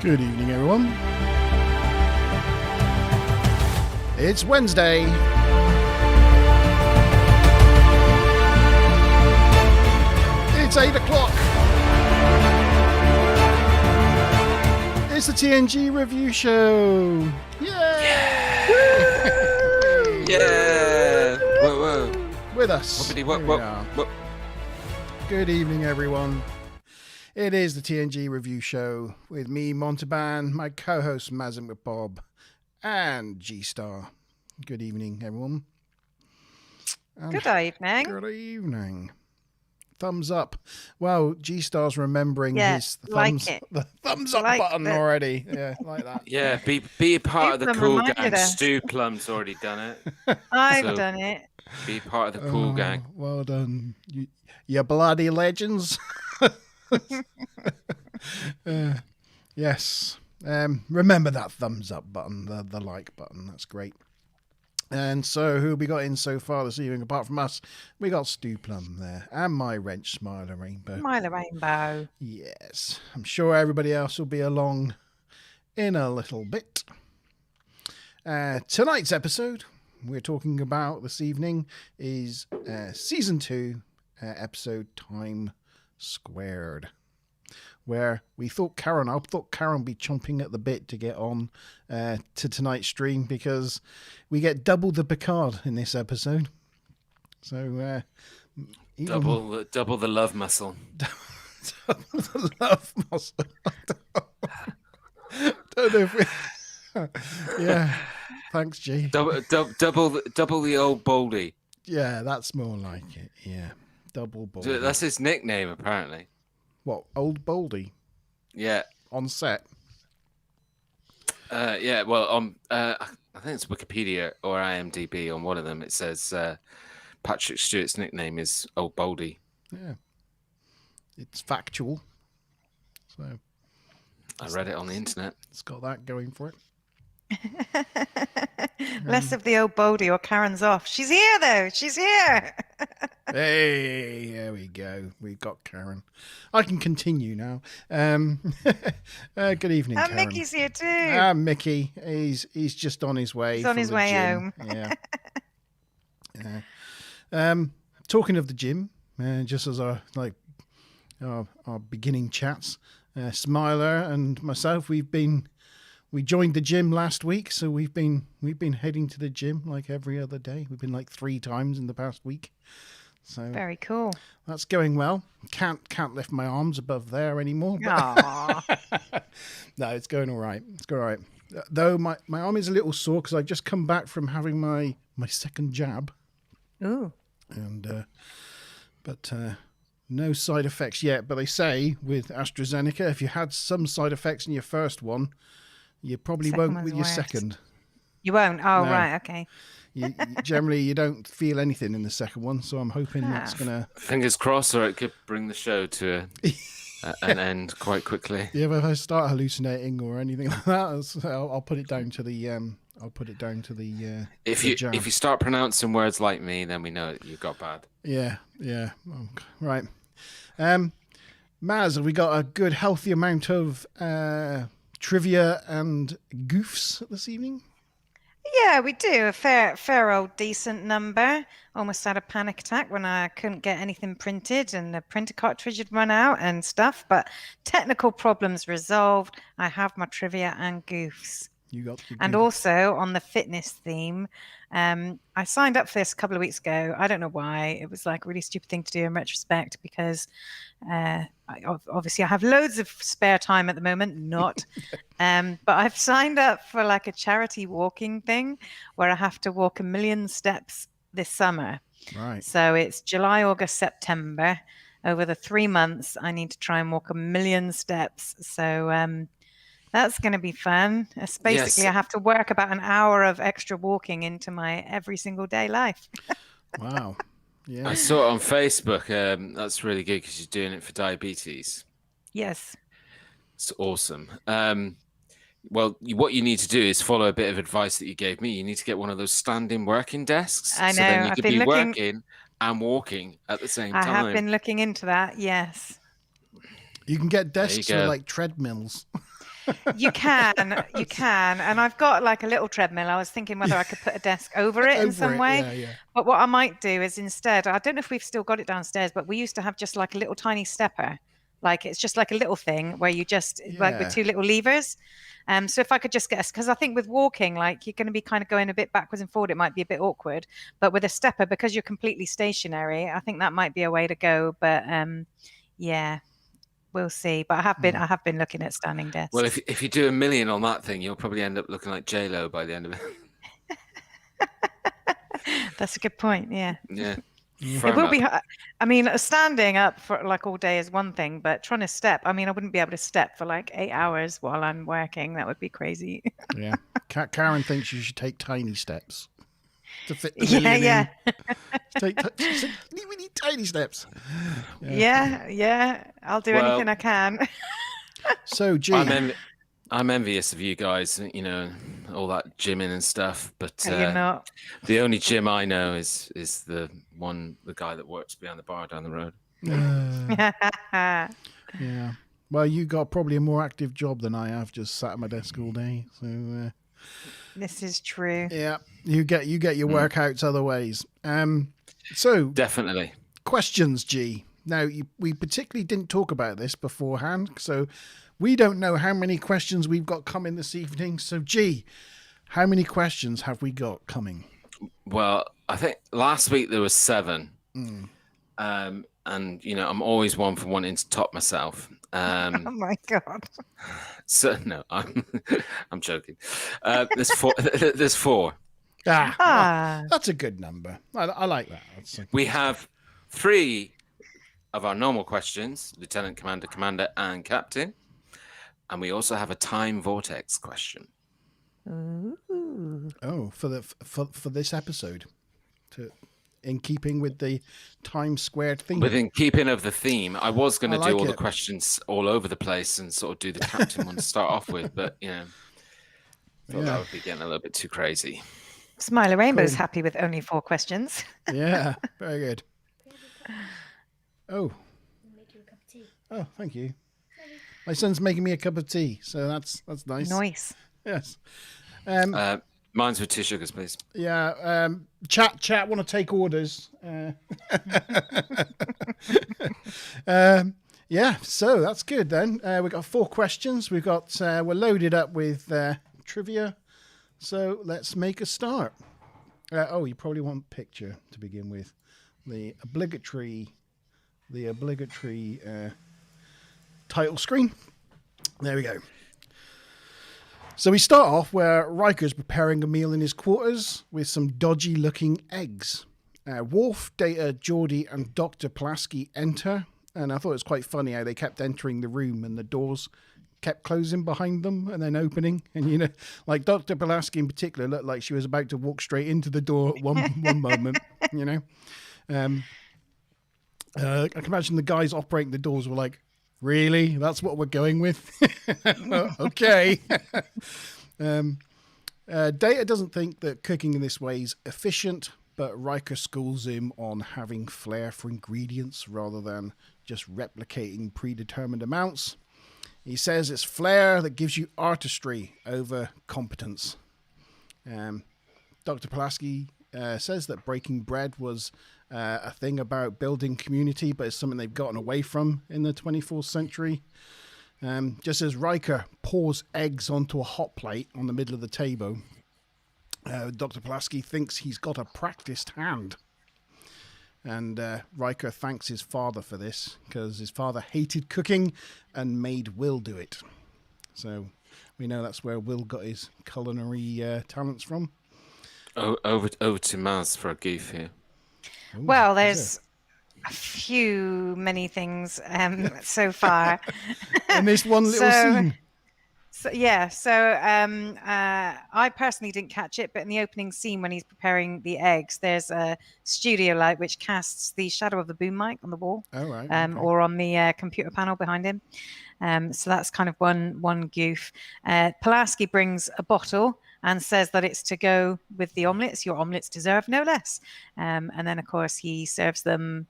Good evening, everyone. It's Wednesday. It's 8 o'clock. It's the TNG review show. Yay! Yeah! Whoa. With us. Whoopity, Here we are. whoop. Good evening, everyone. It is the TNG review show with me, Montalban, my co-host Mazin with Bob, and G-Star. Good evening, everyone. And Good evening. Good evening. Thumbs up. Well, G-Star's remembering his thumbs, like it. the thumbs up button already. Yeah, like that. Yeah, be a part of the Plum cool reminded gang. us. Stu Plum's already done it. I've So- done it. Be part of the cool gang. Well done, you bloody legends. Yes. Remember that thumbs up button, the like button. That's great. And so, who have we got in so far this evening? Apart from us, we got Stu Plum there, and my wrench Smiler Rainbow. Mile Rainbow. Yes, I'm sure everybody else will be along in a little bit. Tonight's episode we're talking about this evening is Season 2, episode Time Squared, where I thought Karen would be chomping at the bit to get on to tonight's stream because we get double the Picard in this episode. So Double the love muscle. double the love muscle. Don't know if we... Yeah, thanks, G. Double the old Baldy. Yeah, that's more like it. Yeah, double Baldy. That's his nickname, apparently. What, Old Baldy Yeah. on set? Yeah. Well, I think it's Wikipedia or IMDb. On one of them, it says Patrick Stewart's nickname is Old Baldy. Yeah, it's factual. So I read it on the internet. it's got that going for it. Less of the old Bodie or Karen's off. She's here, though. She's here. Hey, there we go. We've got Karen. I can continue now. Good evening, And Karen. Mickey's here, too. Mickey, he's just on his way. He's on from his the way gym. home. Yeah. Talking of the gym, just as our beginning chats, Smiler and myself, we joined the gym last week, so we've been heading to the gym like every other day. We've been like 3 times in the past week. So Very cool. that's going well. Can't lift my arms above there anymore. But Aww. no, it's going all right. It's going all right. Though my arm is a little sore because I've just come back from having my second jab, Ooh. and but no side effects yet. But they say with AstraZeneca, if you had some side effects in your first one, you probably Second won't one's with your worse. second. You won't? Oh, No. right. Okay. Generally, you don't feel anything in the second one, so I'm hoping that's gonna. Fingers crossed, or it could bring the show to an end quite quickly. Yeah, if I start hallucinating or anything like that, I'll put it down to the. If the you jab. start pronouncing words like me, then we know you've got bad. Yeah. Right. Maz, have we got a good, healthy amount of trivia and goofs this evening? Yeah, we do. A fair old decent number. Almost had a panic attack when I couldn't get anything printed and the printer cartridge had run out and stuff. But technical problems resolved. I have my trivia and goofs. You got the And goofs. also on the fitness theme, I signed up for this a couple of weeks ago. I don't know why. It was like a really stupid thing to do in retrospect because obviously I have loads of spare time at the moment, not. But I've signed up for like a charity walking thing where I have to walk 1 million steps this summer. Right. So it's July, August, September. Over the 3 months, I need to try and walk 1 million steps. So that's going to be fun. It's basically, Yes. I have to work about an hour of extra walking into my every single day life. Wow. Yeah. I saw it on Facebook. That's really good because you're doing it for diabetes. Yes. It's awesome. Well, what you need to do is follow a bit of advice that you gave me. You need to get one of those standing working desks. I So then know, you I've could been be looking- working and walking at the same I time. have been looking into that. Yes. You can get desks you with go. like treadmills. You can, and I've got like a little treadmill. I was thinking whether I could put a desk over it in Over some it, way. yeah. But what I might do is instead, I don't know if we've still got it downstairs, but we used to have just like a little tiny stepper. Like it's just like a little thing where you just like with Yeah. 2 little levers. So if I could just get because I think with walking, like you're going to be kind of going a bit backwards and forward, it might be a bit awkward. But with a stepper, because you're completely stationary, I think that might be a way to go. But yeah, we'll see. But I have been looking at standing desks. Well, if you do $1 million on that thing, you'll probably end up looking like J-Lo by the end of it. That's a good point. Yeah. Yeah. It will be. I mean, standing up for like all day is one thing, but trying to step. I mean, I wouldn't be able to step for like 8 hours while I'm working. That would be crazy. Yeah. Karen thinks you should take tiny steps to fit the Yeah, million yeah. in. We need tiny steps. Yeah. I'll do anything I can. So, G. I'm envious of you guys, you know, all that gymming and stuff. But You're not. the only gym I know is the guy that works behind the bar down the road. Yeah. Well, you got probably a more active job than I have. Just sat at my desk all day. So. This is true. Yeah, you get your workouts other ways. So Definitely. Questions, G. Now we particularly didn't talk about this beforehand, so we don't know how many questions we've got coming this evening. So, G, how many questions have we got coming? Well, I think last week there was 7. And you know, I'm always one for wanting to top myself. Oh my god! So no, I'm joking. There's 4. There's 4. That's a good number. I like that. We have 3 of our normal questions: Lieutenant Commander, Commander, and Captain, and we also have a time vortex question. Ooh. Oh, for this episode, in keeping with the Times Squared theme. Within keeping of the theme, I was going to do all it. the questions all over the place and sort of do the captain one to start off with, but you know, that would be getting a little bit too crazy. Smiler Rainbow's happy with only 4 questions. Yeah, very good. Oh. Make you a cup of tea. Oh, thank you. My son's making me a cup of tea, so that's nice. Nice. Yes. Mine's with 2 sugars, please. Yeah. Chat want to take orders. Yeah. So that's good then. We've got 4 questions. We've got we're loaded up with trivia. So let's make a start. You probably want picture to begin with. The obligatory title screen. There we go. So we start off where Riker's preparing a meal in his quarters with some dodgy-looking eggs. Worf, Data, Geordi, and Dr. Pulaski enter, and I thought it was quite funny how they kept entering the room and the doors kept closing behind them and then opening. And, you know, like Dr. Pulaski in particular looked like she was about to walk straight into the door at one moment, you know. I can imagine the guys operating the doors were like, really? That's what we're going with? Well, okay. Data doesn't think that cooking in this way is efficient, but Riker schools him on having flair for ingredients rather than just replicating predetermined amounts. He says it's flair that gives you artistry over competence. Dr. Pulaski says that breaking bread was a thing about building community, but it's something they've gotten away from in the 24th century. Just as Riker pours eggs onto a hot plate on the middle of the table, Dr. Pulaski thinks he's got a practiced hand. And Riker thanks his father for this, because his father hated cooking and made Will do it. So we know that's where Will got his culinary talents from. Over to Maz for a goof here. Ooh, Well, there's many things so far. in this one little scene. I personally didn't catch it, but in the opening scene when he's preparing the eggs, there's a studio light which casts the shadow of the boom mic on the wall, or on the computer panel behind him. So that's kind of one goof. Pulaski brings a bottle and says that it's to go with the omelets. Your omelets deserve no less. And then, of course, he serves them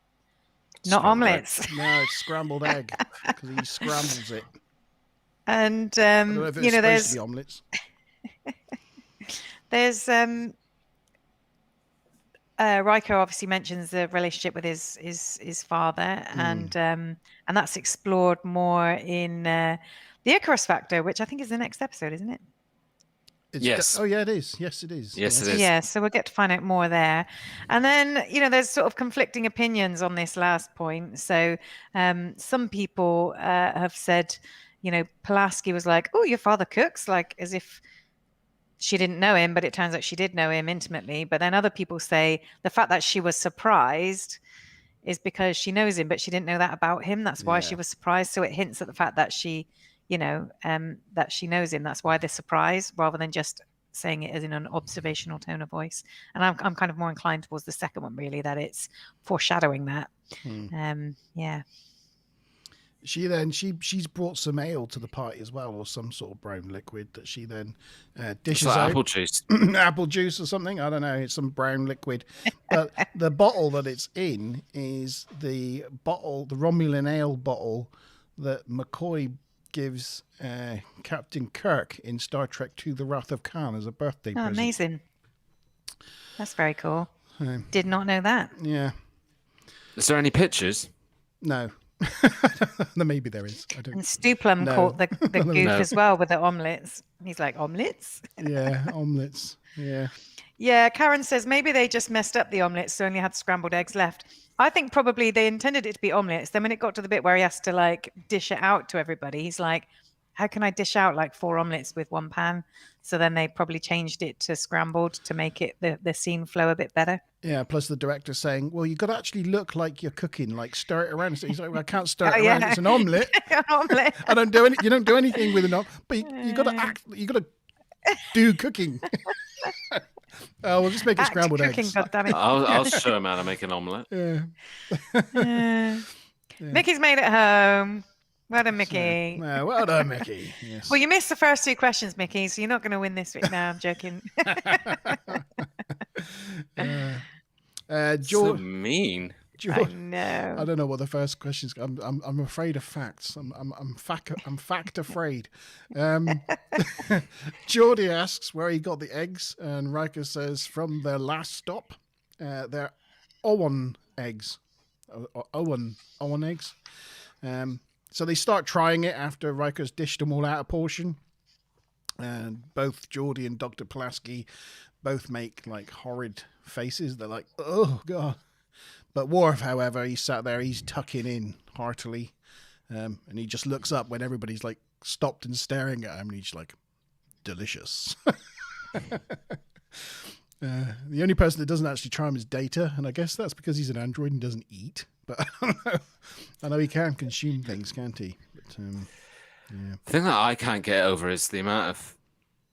not Scrambled omelets. No, it's scrambled egg, because he scrambles it. And I don't know if it's supposed to be omelets. there's Riker obviously mentions the relationship with his father, and that's explored more in the Icarus Factor, which I think is the next episode, isn't it? Yes. Oh yeah, it is. Yes, it is. Yes, it is. Yeah, so we'll get to find out more there. And then, there's sort of conflicting opinions on this last point. So some people have said, Pulaski was like, oh, your father cooks, like as if she didn't know him, but it turns out she did know him intimately. But then other people say the fact that she was surprised is because she knows him, but she didn't know that about him. That's why she was surprised. So it hints at the fact that she, that she knows him. That's why they're surprised, rather than just saying it as in an observational tone of voice. And I'm kind of more inclined towards the second one, really, that it's foreshadowing that. Yeah. She's brought some ale to the party as well, or some sort of brown liquid that she then dishes It's like out. apple juice. Apple juice or something. I don't know. It's some brown liquid. But the bottle that it's in is the Romulan ale bottle that McCoy gives Captain Kirk in Star Trek II: The Wrath of Khan as a birthday present. Amazing. That's very cool. Did not know that. Yeah. Is there any pictures? No. Maybe there is. I don't. And Stuplum caught the goof as well with the omelets. He's like, omelets? Yeah, omelets. Yeah. Yeah, Karen says maybe they just messed up the omelets, so only had scrambled eggs left. I think probably they intended it to be omelets. Then when it got to the bit where he has to like dish it out to everybody, he's like, how can I dish out like 4 omelets with 1 pan? So then they probably changed it to scrambled to make it the scene flow a bit better. Yeah, plus the director saying, well, you got to actually look like you're cooking, like stir it around. So he's like, well, I can't stir it around. It's an omelette. An omelette. I don't do any. You don't do anything with an omelette, but you got to act. You got to do cooking. We'll just make it scrambled cooking, eggs. goddammit. I'll show him how to make an omelette. Yeah. Mickey's made it home. Well done, Mickey. Well done, Mickey. Yes. Well, you missed the first 2 questions, Mickey, so you're not going to win this week. No, I'm joking. So mean. I know. I don't know what the first question is. I'm afraid of facts. I'm fact afraid. Geordie asks where he got the eggs, and Riker says from their last stop, they're Owen eggs. Owen eggs. So they start trying it after Riker's dished them all out of portion. And both Geordie and Dr. Pulaski both make like horrid faces. They're like, oh, God. But Worf, however, he's sat there, he's tucking in heartily. And he just looks up when everybody's like stopped and staring at him. And he's like, delicious. The only person that doesn't actually try him is Data. And I guess that's because he's an android and doesn't eat. But I know he can consume things, can't he? But, yeah. The thing that I can't get over is the amount of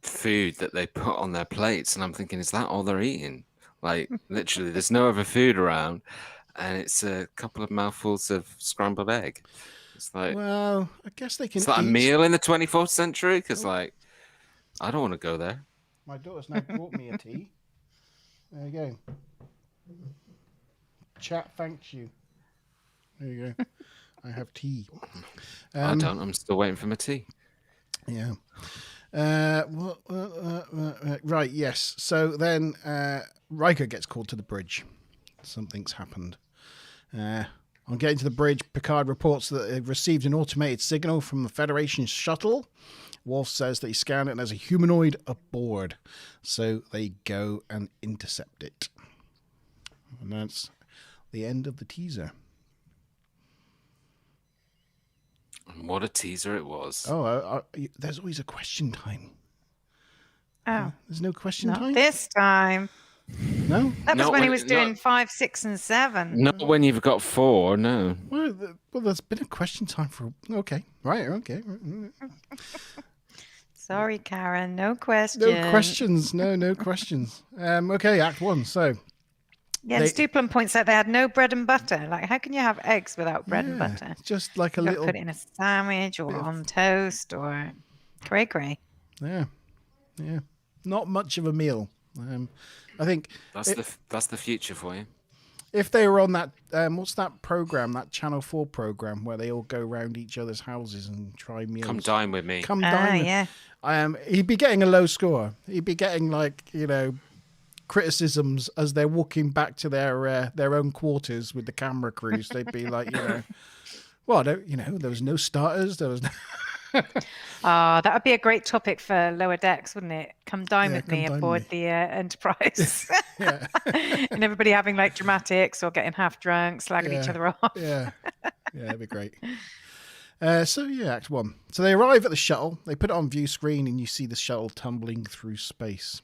food that they put on their plates, and I'm thinking, is that all they're eating? Like, literally, there's no other food around, and it's a couple of mouthfuls of scrambled egg. It's like, well, I guess they can. Is that a meal in the 24th century? Because, like, I don't want to go there. My daughter's now brought me a tea. There you go. Chat thanks you. There you go. I have tea. I don't. I'm still waiting for my tea. Yeah. Right, yes. So then Riker gets called to the bridge. Something's happened. On getting to the bridge, Picard reports that they've received an automated signal from the Federation shuttle. Worf says that he scanned it and there's a humanoid aboard. So they go and intercept it. And that's the end of the teaser. What a teaser it was. There's always a question time. Oh. There's no question Not time? this time. No? That was Not when he when- was doing not- 5, 6, and 7. Not when you've got 4, no. Well, there's been a question time for... Okay. Right, okay. Sorry, Karen. No question. No questions. No questions. Okay, Act 1. So... Yeah, and Stuplum points out they had no bread and butter. Like, how can you have eggs without bread and Yeah, butter? just like a You gotta little... put it in a sandwich or on toast or cray. Yeah. Not much of a meal. I think... That's the future for you. If they were on that, what's that program? That Channel 4 program where they all go round each other's houses and try meals. Come dine with me. Come dine. Yeah. He'd be getting a low score. He'd be getting criticisms as they're walking back to their own quarters with the camera crews. They'd be like, well, there was no starters. There was no. That would be a great topic for Lower Decks, wouldn't it? Come dine with me come dine aboard with the Enterprise. Yeah. And everybody having like dramatics or getting half drunk, slagging each other off. Yeah, it'd be great. Act 1. So they arrive at the shuttle. They put it on view screen, and you see the shuttle tumbling through space.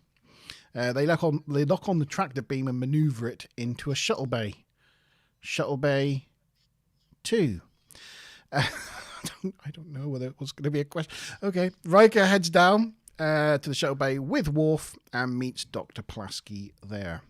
They lock on the tractor beam and maneuver it into a shuttle bay. Shuttle Bay 2. I don't know whether it was going to be a question. Okay, Riker heads down to the shuttle bay with Worf and meets Dr. Pulaski there.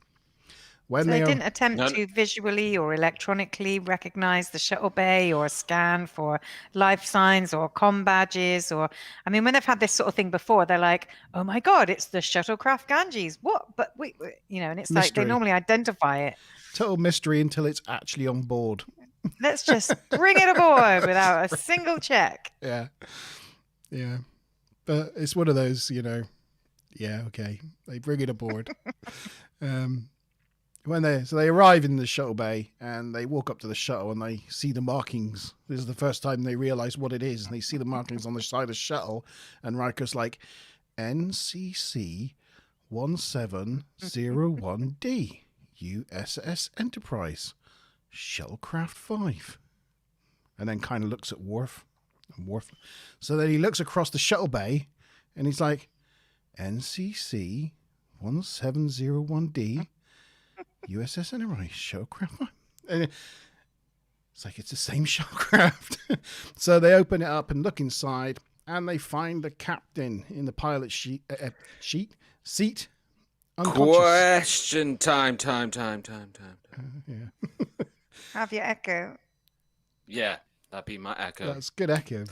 So they didn't attempt to visually or electronically recognize the shuttle bay or scan for life signs or comm badges when they've had this sort of thing before, they're like, oh my God, it's the shuttlecraft Ganges. What? But and it's Mystery. like they normally identify it. Total mystery until it's actually on board. Let's just bring it aboard without a single check. Yeah. But it's one of those, okay. They bring it aboard. They arrive in the shuttle bay and they walk up to the shuttle and they see the markings. This is the first time they realize what it is. And they see the markings on the side of the shuttle. And Riker's like, NCC 1701D, USS Enterprise, Shuttlecraft 5. And then kind of looks at Worf. So then he looks across the shuttle bay and he's like, NCC 1701D, USS Enterprise, Shuttlecraft 5. And it's like, it's the same shuttlecraft. So they open it up and look inside and they find the captain in the pilot seat, unconscious. Question time. Yeah. Have your echo. Yeah, that'd be my echo. That's good echo.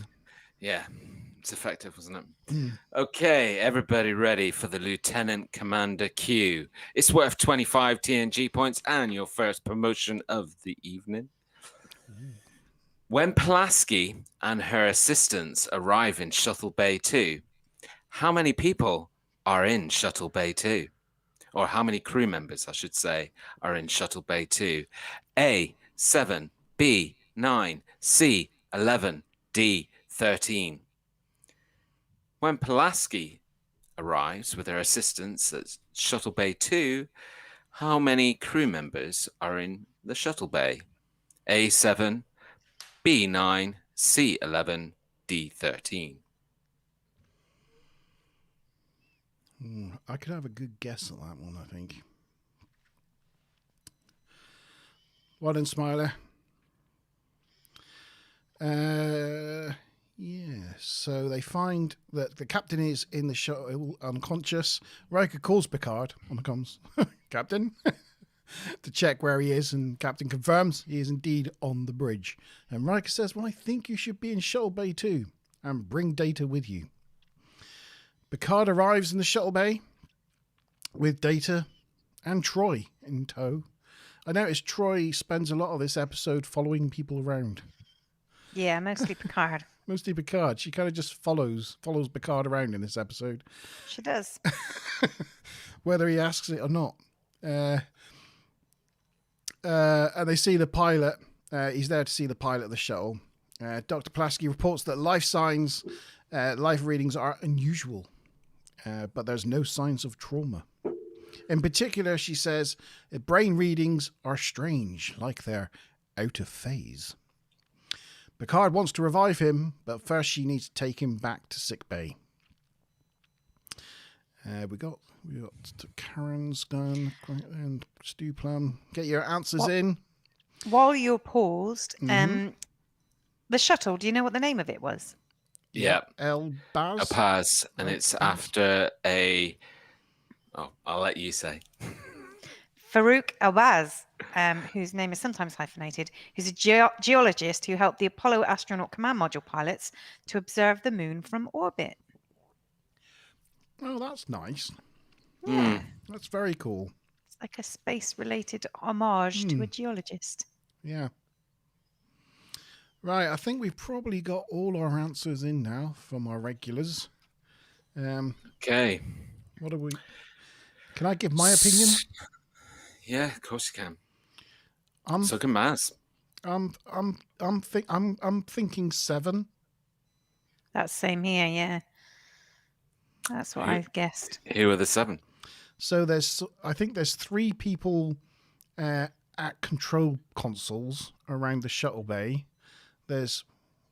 Yeah, it's effective, wasn't it? Okay, everybody ready for the Lieutenant Commander Q. It's worth 25 TNG points and your first promotion of the evening. When Pulaski and her assistants arrive in Shuttle Bay 2, how many people are in Shuttle Bay 2? Or how many crew members, I should say, are in Shuttle Bay 2? A, 7, B, 9, C, 11, D, 13. When Pulaski arrives with her assistants at Shuttle Bay 2, how many crew members are in the Shuttle Bay? A, 7, B, 9, C, 11, D, 13. I could have a good guess at that one, I think. Well done, Smiler. So they find that the captain is in the shuttle unconscious. Riker calls Picard on the comms. Captain? To check where he is, and Captain confirms he is indeed on the bridge. And Riker says, well, I think you should be in Shuttle Bay 2 and bring Data with you. Picard arrives in the shuttle bay with Data and Troy in tow. I noticed Troy spends a lot of this episode following people around. Yeah, mostly Picard. Mostly Picard. She kind of just follows Picard around in this episode. She does. Whether he asks it or not. And they see the pilot. He's there to see the pilot of the shuttle. Dr. Pulaski reports that life readings are unusual. But there's no signs of trauma. In particular, she says, brain readings are strange, like they're out of phase. Picard wants to revive him, but first she needs to take him back to sickbay. We got Karen's gone and Stu Plum. Get your answers in. While you're paused, the shuttle, do you know what the name of it was? Yeah. El Baz. Paz, and it's after a... Oh, I'll let you say. Farouk Elbaz, whose name is sometimes hyphenated, who's a geologist who helped the Apollo astronaut command module pilots to observe the moon from orbit. Oh, that's nice. Yeah. That's very cool. like a space-related homage to a Hmm. geologist. Yeah. Right, I think we've probably got all our answers in now from our regulars. Okay. What do we? Can I give my opinion? Yeah, of course you can. I'm So can Maz. I'm thinking 7. That's same here, yeah. That's what Who- I've guessed. Who are the 7? So I think there's 3 people at control consoles around the shuttle bay. There's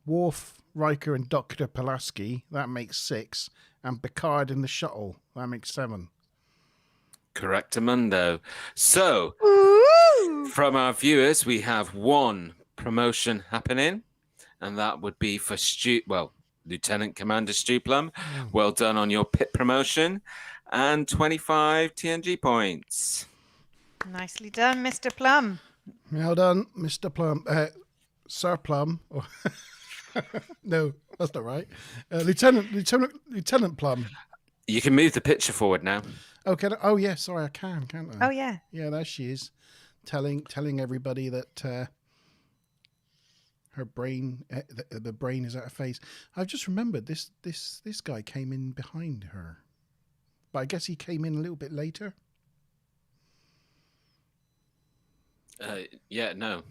Worf, Riker, and Dr. Pulaski. That makes 6, and Picard in the shuttle. That makes 7. Correctamundo. So, from our viewers, we have 1 promotion happening, and that would be for Lieutenant Commander Stu Plum. Well done on your pit promotion, and 25 TNG points. Nicely done, Mr. Plum. Well done, Mr. Plum. Sir Plum. No, that's not right. Lieutenant Plum. You can move the picture forward now. Oh, can I? Oh, yeah. Sorry, I can, can't I? Oh, yeah. Yeah, there she is, telling everybody that her brain, the brain is out of phase. I've just remembered this guy came in behind her, but I guess he came in a little bit later. Yeah, no.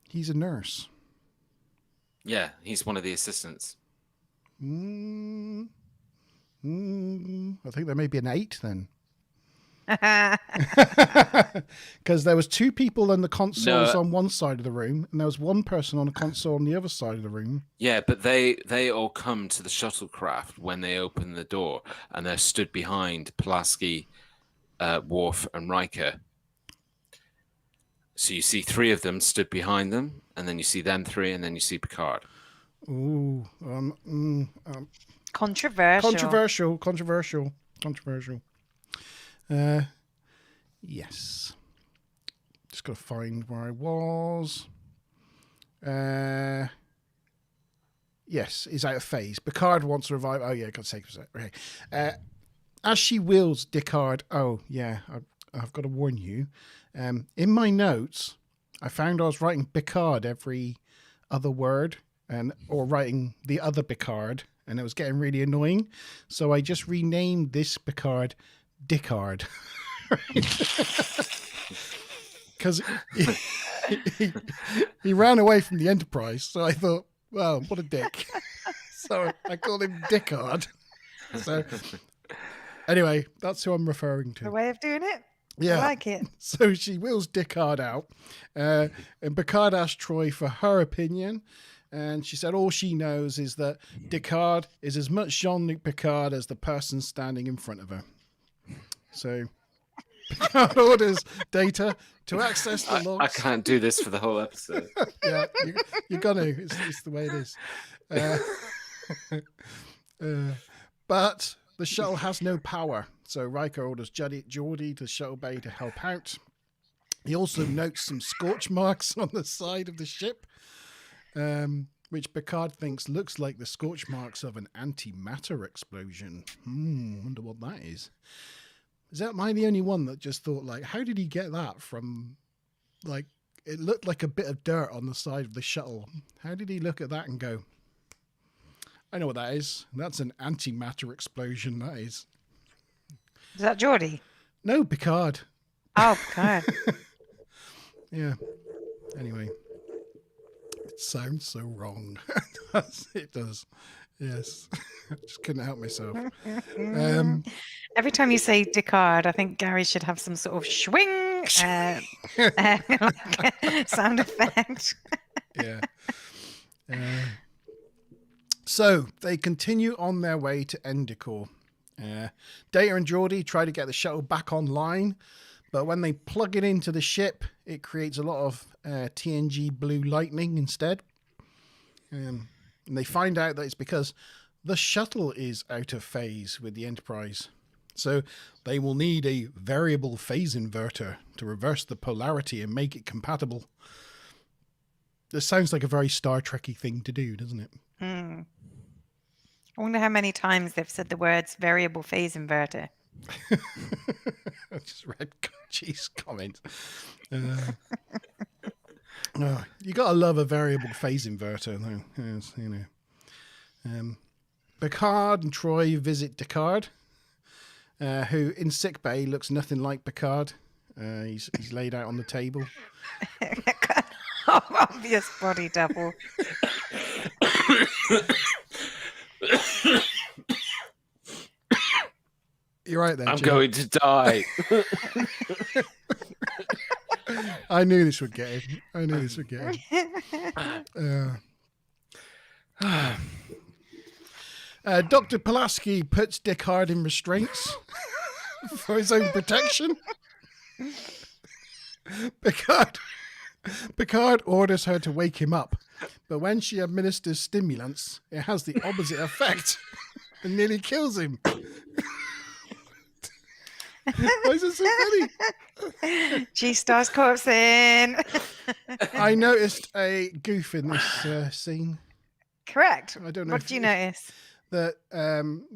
He's a nurse. Yeah, he's one of the assistants. I think there may be an 8 then. Because there was 2 people on the consoles on one side of the room, and there was 1 person on a console on the other side of the room. Yeah, but they all come to the shuttlecraft when they open the door, and they're stood behind Pulaski, Worf, and Riker. So you see 3 of them stood behind them, and then you see them 3, and then you see Picard. Ooh, Controversial. Controversial. Yes. Just got to find where I was. Yes, he's out of phase. Picard wants to revive. Oh, yeah, God's sake. Okay. As she wills Picard. Oh, yeah, I've got to warn you. In my notes, I found I was writing Picard every other word or writing the other Picard, and it was getting really annoying. So I just renamed this Picard Dickard. Because he ran away from the Enterprise, so I thought, well, what a dick. So I called him Dickard. So anyway, that's who I'm referring to. The way of doing it? Yeah. I like it. So she wheels Dickard out, and Picard asked Troy for her opinion, and she said all she knows is that Dickard is as much Jean-Luc Picard as the person standing in front of her. So Picard orders Data to access the logs. I can't do this for the whole episode. Yeah, you're gonna. It's the way it is. But the shuttle has no power, so Riker orders Geordi to shuttle bay to help out. He also notes some scorch marks on the side of the ship, which Picard thinks looks like the scorch marks of an antimatter explosion. Wonder what that is. Is that am I the only one that just thought, like, how did he get that from, like, it looked like a bit of dirt on the side of the shuttle. How did he look at that and go, I know what that is. That's an antimatter explosion, that is. Is that Geordie? No, Picard. Oh, God. Yeah. Anyway. It sounds so wrong. It does. Yes. I just couldn't help myself. Every time you say Dickard, I think Gary should have some sort of swing sound effect. Yeah. So they continue on their way to Endicor. Data and Geordi try to get the shuttle back online, but when they plug it into the ship, it creates a lot of TNG blue lightning instead. And they find out that it's because the shuttle is out of phase with the Enterprise. So they will need a variable phase inverter to reverse the polarity and make it compatible. This sounds like a very Star Trek-y thing to do, doesn't it? I wonder how many times they've said the words variable phase inverter. I just read G's comment. You gotta love a variable phase inverter, though. Yes, you know. Picard and Troy visit Deckard, who in sickbay looks nothing like Picard. He's laid out on the table. Obvious body double. You're right there. I'm Jim. going to die. I knew this would get him. Dr. Pulaski puts Deckard in restraints for his own protection. Picard orders her to wake him up, but when she administers stimulants, it has the opposite effect and nearly kills him. Why is it so funny? G stars corpse in. I noticed a goof in this scene. Correct. I don't know. What did you notice? That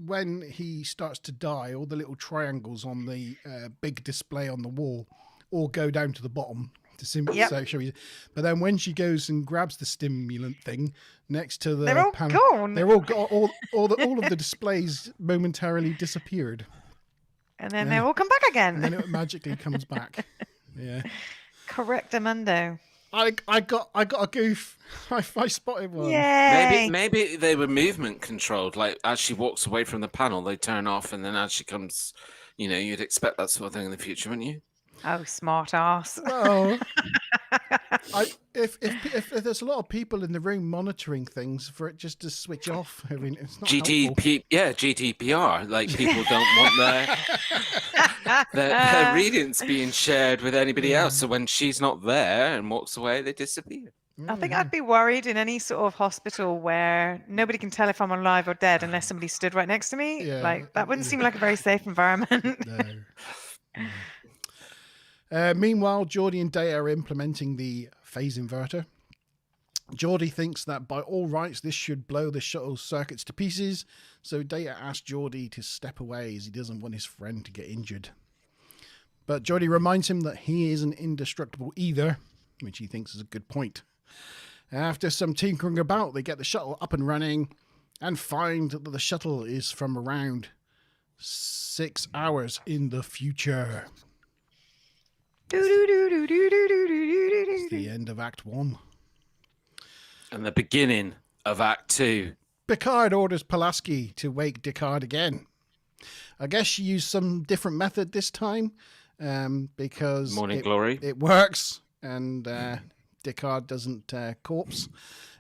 when he starts to die, all the little triangles on the big display on the wall all go down to the bottom. Yep. But then when she goes and grabs the stimulant thing next to the They're all panel, gone. they're all of the displays momentarily disappeared. And then they all come back again. And then it magically comes back. Yeah. Correctamundo. I got a goof. I spotted one. Yay. Maybe they were movement controlled. Like as she walks away from the panel, they turn off, and then as she comes, you'd expect that sort of thing in the future, wouldn't you? Oh, smart ass. Well, if there's a lot of people in the room monitoring things, for it just to switch off, I mean, it's not helpful. GDPR. Like people don't want their readings being shared with anybody else. So when she's not there and walks away, they disappear. I think I'd be worried in any sort of hospital where nobody can tell if I'm alive or dead unless somebody stood right next to me. Yeah. Like that wouldn't seem like a very safe environment. No. Meanwhile, Geordie and Data are implementing the phase inverter. Geordie thinks that by all rights, this should blow the shuttle's circuits to pieces, so Data asks Geordie to step away as he doesn't want his friend to get injured. But Geordie reminds him that he isn't indestructible either, which he thinks is a good point. After some tinkering about, they get the shuttle up and running and find that the shuttle is from around 6 hours in the future. It's the end of Act 1. And the beginning of Act 2. Picard orders Pulaski to wake Deckard again. I guess she used some different method this time because Morning Glory. It works and Deckard doesn't corpse.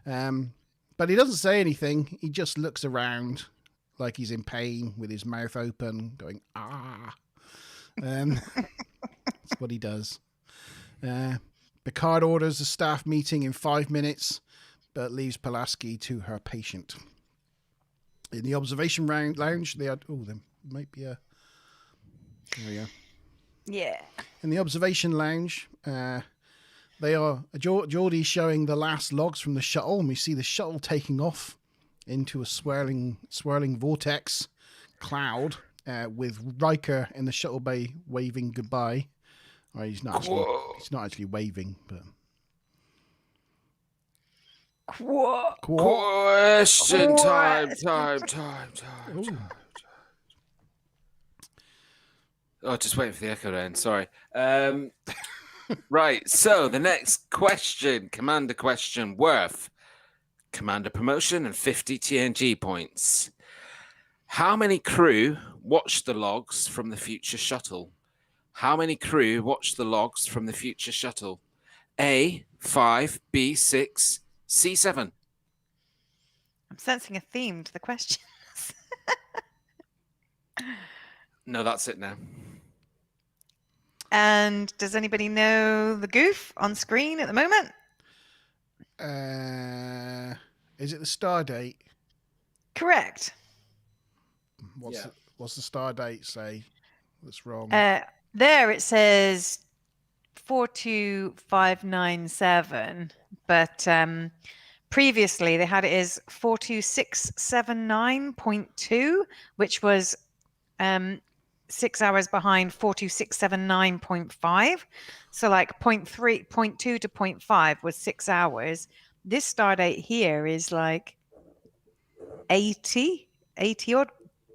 But he doesn't say anything. He just looks around like he's in pain with his mouth open going, ah. That's what he does. Picard orders a staff meeting in 5 minutes, but leaves Pulaski to her patient. In the observation lounge, they had... Oh, there might be a... There we go. Yeah. In the observation lounge, they are... Geordie's showing the last logs from the shuttle, and we see the shuttle taking off into a swirling vortex cloud with Riker in the shuttle bay waving goodbye. Well, he's not actually waving, but... Question time. Oh, just waiting for the echo to end. Sorry. Right. So the next question, Commander question, worth Commander promotion and 50 TNG points. How many crew watched the logs from the future shuttle? How many crew watched the logs from the future shuttle? A, 5, B, 6, C, 7. I'm sensing a theme to the questions. No, that's it now. And does anybody know the goof on screen at the moment? Is it the star date? Correct. What's the star date say? That's wrong. There it says 42597, but previously they had it as 42679.2, which was 6 hours behind 42679.5. So like 0.2 to 0.5 was 6 hours. This star date here is like 80 odd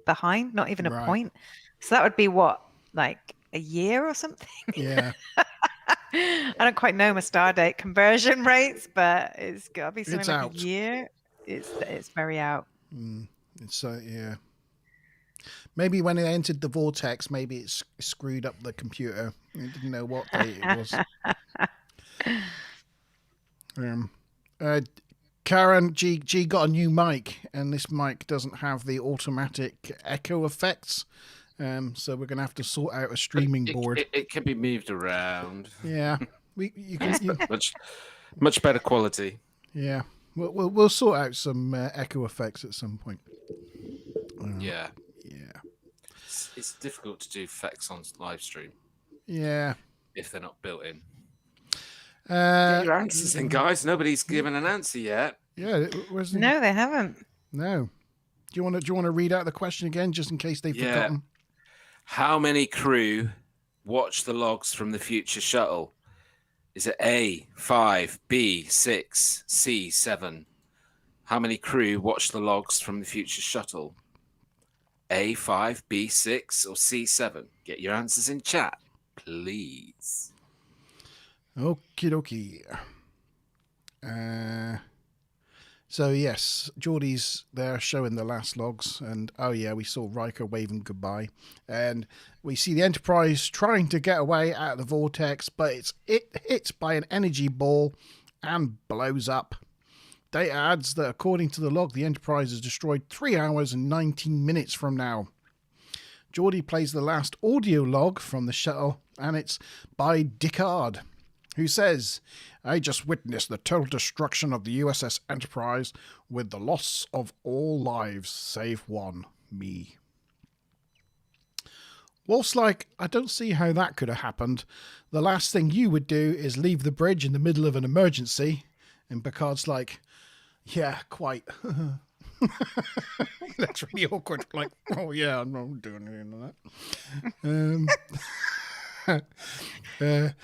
behind, not even a Right. point. So that would be what, like a year or something? Yeah. I don't quite know my star date conversion rates, but it's got to be something It's like out. a year. It's very out. It's yeah. Maybe when it entered the vortex, maybe it screwed up the computer. It didn't know what date it was. Karen, G got a new mic, and this mic doesn't have the automatic echo effects. So we're gonna have to sort out a streaming board. It can be moved around. Yeah, you can. Much better quality. Yeah, we'll sort out some echo effects at some point. Yeah. Yeah. It's difficult to do effects on live stream. Yeah. If they're not built in. Get your answers in, Mm-hmm. guys. Nobody's given an answer yet. Yeah. No, they haven't. No. Do you want to read out the question again, just in case they've forgotten? How many crew watch the logs from the future shuttle? Is it A, 5, B, 6, C, 7? How many crew watch the logs from the future shuttle? A, 5, B, 6, or C, 7? Get your answers in chat, please. Okie dokie. So yes, Geordie's there showing the last logs, and oh yeah, we saw Riker waving goodbye, and we see the Enterprise trying to get away out of the vortex, but it hits by an energy ball and blows up. Data adds that according to the log, the Enterprise is destroyed 3 hours and 19 minutes from now. Geordie plays the last audio log from the shuttle, and it's by Picard, who says, "I just witnessed the total destruction of the USS Enterprise with the loss of all lives save one, me." Wolf's like, "I don't see how that could have happened. The last thing you would do is leave the bridge in the middle of an emergency." And Picard's like, "Yeah, quite." That's really awkward. Like, "Oh yeah, I'm not doing anything like that."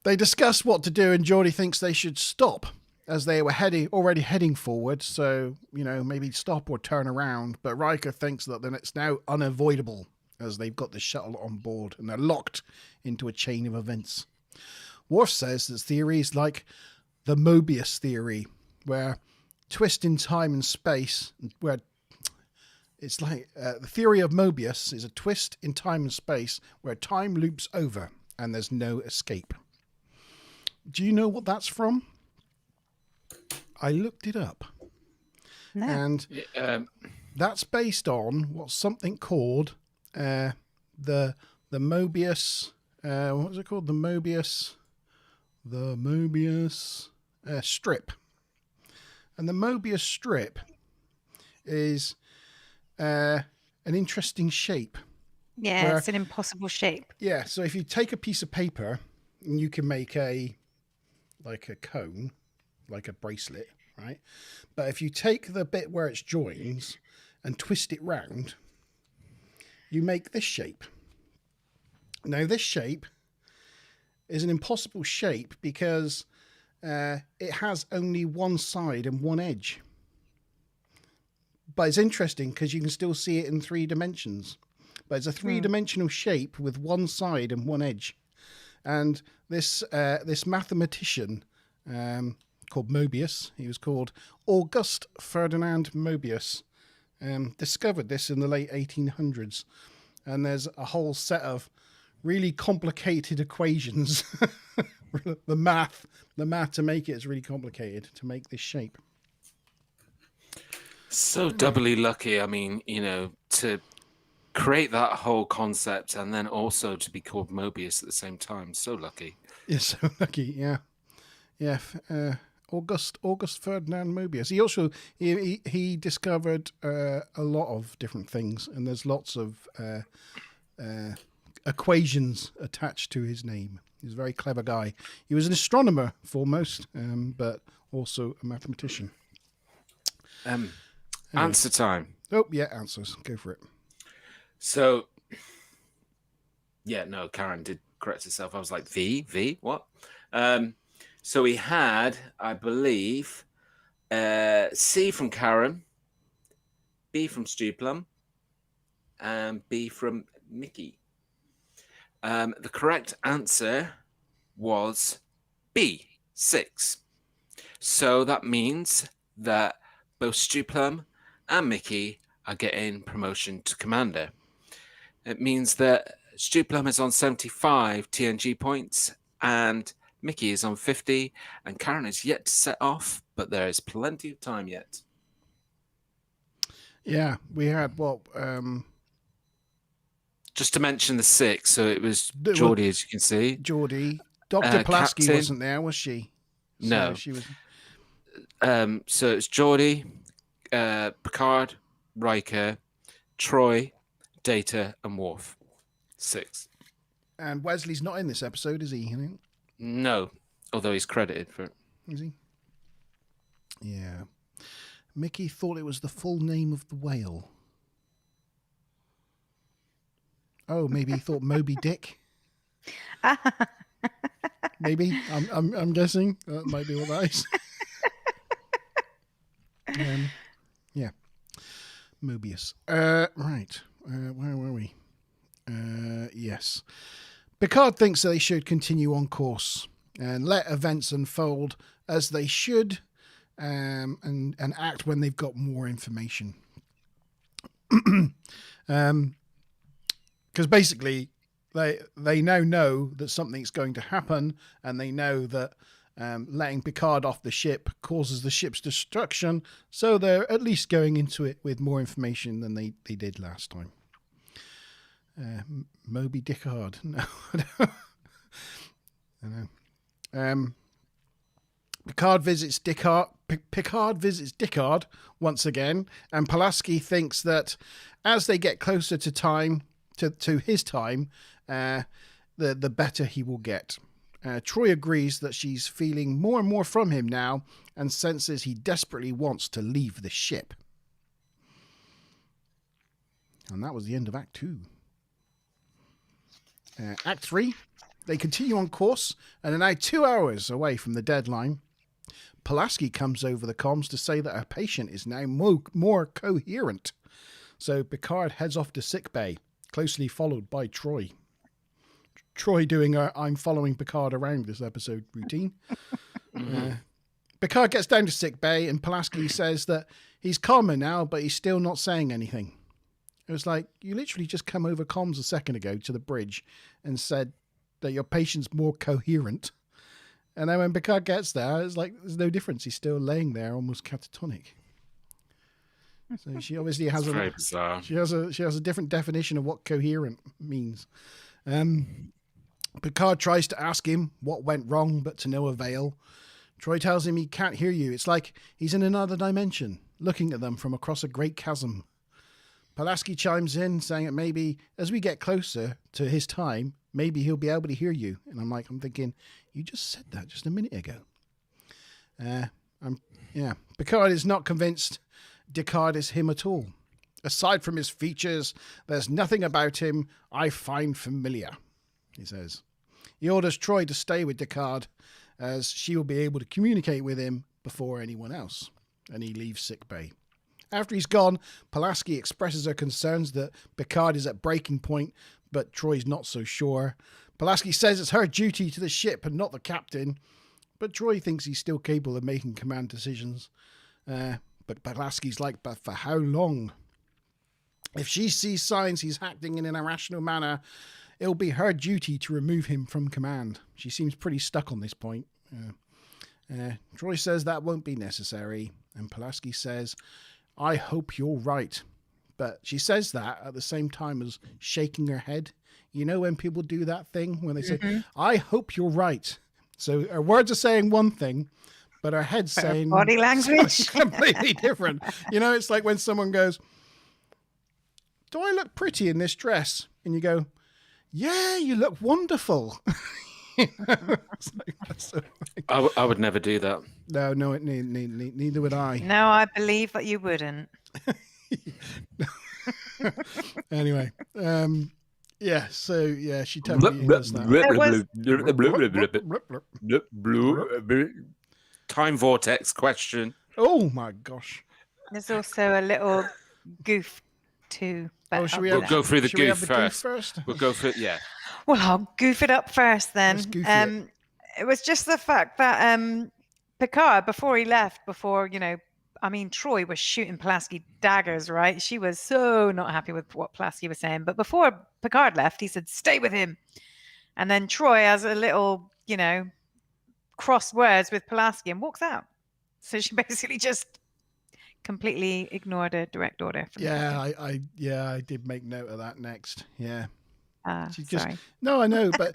They discuss what to do, and Geordie thinks they should stop, as they were already heading forward, so, maybe stop or turn around. But Riker thinks that then it's now unavoidable, as they've got the shuttle on board, and they're locked into a chain of events. Worf says this theory is like the Mobius theory, where twist in time and space, where it's like the theory of Mobius is a twist in time and space where time loops over and there's no escape. Do you know what that's from? I looked it up. No. And that's based on what's something called the Mobius. What was it called? The Mobius strip. And the Mobius strip is an interesting shape. Yeah, it's an impossible shape. Yeah, so if you take a piece of paper and you can make a cone, like a bracelet, right? But if you take the bit where it joins and twist it round, you make this shape. Now, this shape is an impossible shape because it has only one side and one edge. But it's interesting because you can still see it in 3 dimensions. But it's a 3-dimensional shape with one side and one edge. And this mathematician called Mobius, he was called August Ferdinand Mobius, discovered this in the late 1800s. And there's a whole set of really complicated equations. the math to make it is really complicated to make this shape. So doubly lucky. I mean, to create that whole concept and then also to be called Mobius at the same time. So lucky. Yeah, so lucky. Yeah. August Ferdinand Mobius. He also he discovered a lot of different things, and there's lots of equations attached to his name. He's a very clever guy. He was an astronomer foremost, but also a mathematician. Answer time. Oh yeah, answers. Go for it. So Yeah, no, Karen did correct herself. I was like, V, what? So we had, I believe, C from Karen, B from Stuplum, and B from Mickey. The correct answer was B, 6. So that means that both Stuplum and Mickey are getting promotion to Commander. It means that Stuplum is on 75 TNG points and Mickey is on 50 and Karen is yet to set off, but there is plenty of time yet. Yeah, we had what? Just to mention the 6, so it was Well, Geordie, as you can see. Geordie. Dr. Pulaski Captain. wasn't there, was she? So No. she was. So it's Geordie, Picard, Riker, Troy, Data, and Worf. 6. And Wesley's not in this episode, is he? I think. No, although he's credited for it. Is he? Yeah. Mickey thought it was the full name of the whale. Oh, maybe he thought Moby Dick. Maybe I'm guessing that might be what that is. Yeah, Mobius. Right. Where were we? Yes. Picard thinks they should continue on course and let events unfold as they should, and act when they've got more information. Because basically, they now know that something's going to happen, and they know that letting Picard off the ship causes the ship's destruction, so they're at least going into it with more information than they did last time. Moby Dickard. No, I know. Picard visits Dickard once again, and Pulaski thinks that as they get closer to time, to his time, the better he will get. Troy agrees that she's feeling more and more from him now and senses he desperately wants to leave the ship. And that was the end of Act 2. Act 3, they continue on course and are now 2 hours away from the deadline. Pulaski comes over the comms to say that her patient is now more coherent. So Picard heads off to sickbay, closely followed by Troy. Troy doing a I'm following Picard around this episode routine. Picard gets down to sickbay and Pulaski says that he's calmer now, but he's still not saying anything. It was like, you literally just come over comms a second ago to the bridge and said that your patient's more coherent. And then when Picard gets there, it's like, there's no difference. He's still laying there almost catatonic. So she obviously has very bizarre. She has a different definition of what coherent means. Picard tries to ask him what went wrong, but to no avail. Troy tells him he can't hear you. It's like he's in another dimension, looking at them from across a great chasm. Pulaski chimes in, saying that maybe as we get closer to his time, maybe he'll be able to hear you. And I'm thinking, you just said that just a minute ago. Picard is not convinced Dickard is him at all. Aside from his features, there's nothing about him I find familiar, he says. He orders Troy to stay with Dickard, as she will be able to communicate with him before anyone else. And he leaves sickbay. After he's gone, Pulaski expresses her concerns that Picard is at breaking point, but Troy's not so sure. Pulaski says it's her duty to the ship and not the captain, but Troy thinks he's still capable of making command decisions. But Pulaski's like, but for how long? If she sees signs he's acting in an irrational manner, it'll be her duty to remove him from command. She seems pretty stuck on this point. Troy says that won't be necessary, and Pulaski says, I hope you're right. But she says that at the same time as shaking her head. You know when people do that thing when they say, I hope you're right. So her words are saying one thing, but her head's saying body language completely different. You know, it's like when someone goes, do I look pretty in this dress? And you go, yeah, you look wonderful. It's like, that's so I would never do that. No, neither would I. No, I believe that you wouldn't. Anyway, Yeah, so yeah, she totally does that. Time vortex question. Oh my gosh. There's also a little goof too. But Oh, should I'll we do have, We'll that. go through the should we have goof the goof first. first? We'll go through, yeah. Well, I'll goof it up first then. Let's goof it. It was just the fact that Picard, before he left, Troy was shooting Pulaski daggers, right? She was so not happy with what Pulaski was saying. But before Picard left, he said, stay with him. And then Troy has a little, cross words with Pulaski and walks out. So she basically just completely ignored a direct order from the captain. I did make note of that next. Yeah. She Sorry. No, I know, but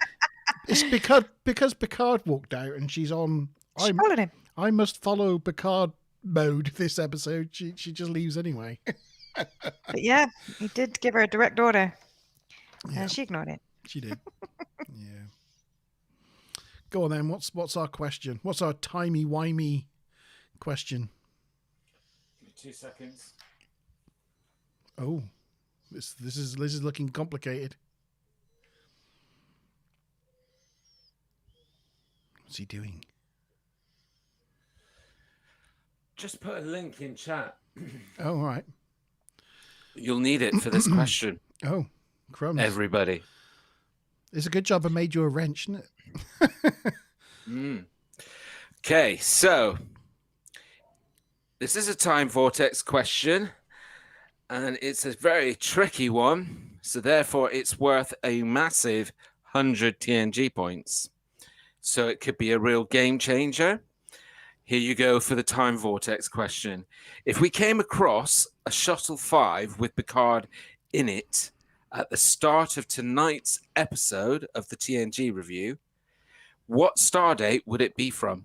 it's because Picard walked out and she's on. She followed him. I must follow Picard mode this episode. She just leaves anyway. But yeah, he did give her a direct order. Yeah. And she ignored it. She did. Yeah. Go on then. What's our question? What's our timey-wimey question? Give me 2 seconds. Oh, this is looking complicated. What's he doing? Just put a link in chat. Oh, all right. You'll need it for this question. Oh, crumbs. Everybody. It's a good job I made you a wrench, isn't it? Okay, so this is a time vortex question, and it's a very tricky one. So therefore, it's worth a massive 100 TNG points. So it could be a real game changer. Here you go for the time vortex question. If we came across a Shuttle 5 with Picard in it at the start of tonight's episode of the TNG review, what stardate would it be from?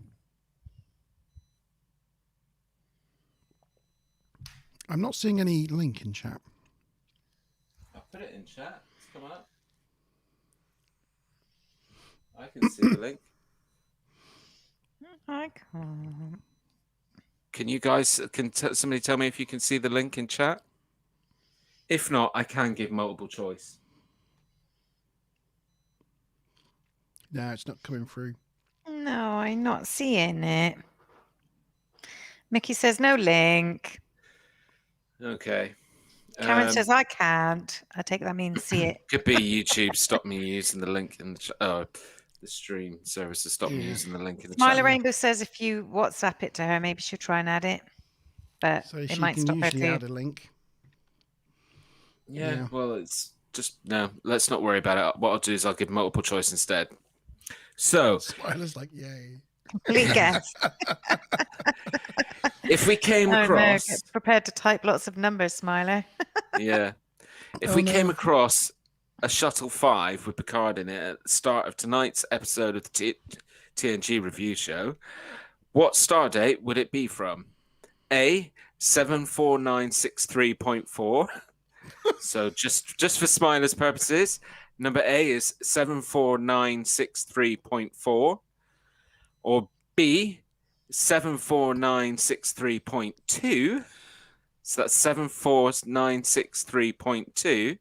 I'm not seeing any link in chat. I'll put it in chat. It's come up. I can see the link. I can't. Can you guys, somebody tell me if you can see the link in chat? If not, I can give multiple choice. No, it's not coming through. No, I'm not seeing it. Mickey says no link. Okay. Karen says I can't. I take that means see it. Could be YouTube stopped me using the link in the the stream services stopped me using the link in the Smiler chat. Rainbow says if you WhatsApp it to her, maybe she'll try and add it. But So it she might can stop her usually too. add a link. Yeah, well, it's just no. Let's not worry about it. What I'll do is I'll give multiple choice instead. So, Smiler's like, yay. Complete guess. if we came Oh, no, across, get prepared to type lots of numbers, Smiler. yeah, if we came across a Shuttle 5 with Picard in it at the start of tonight's episode of the TNG review show, what stardate would it be from? A, 74963.4. So just for Smiler's purposes, number A is 74963.4, or B, 74963.2. So that's 74963.2,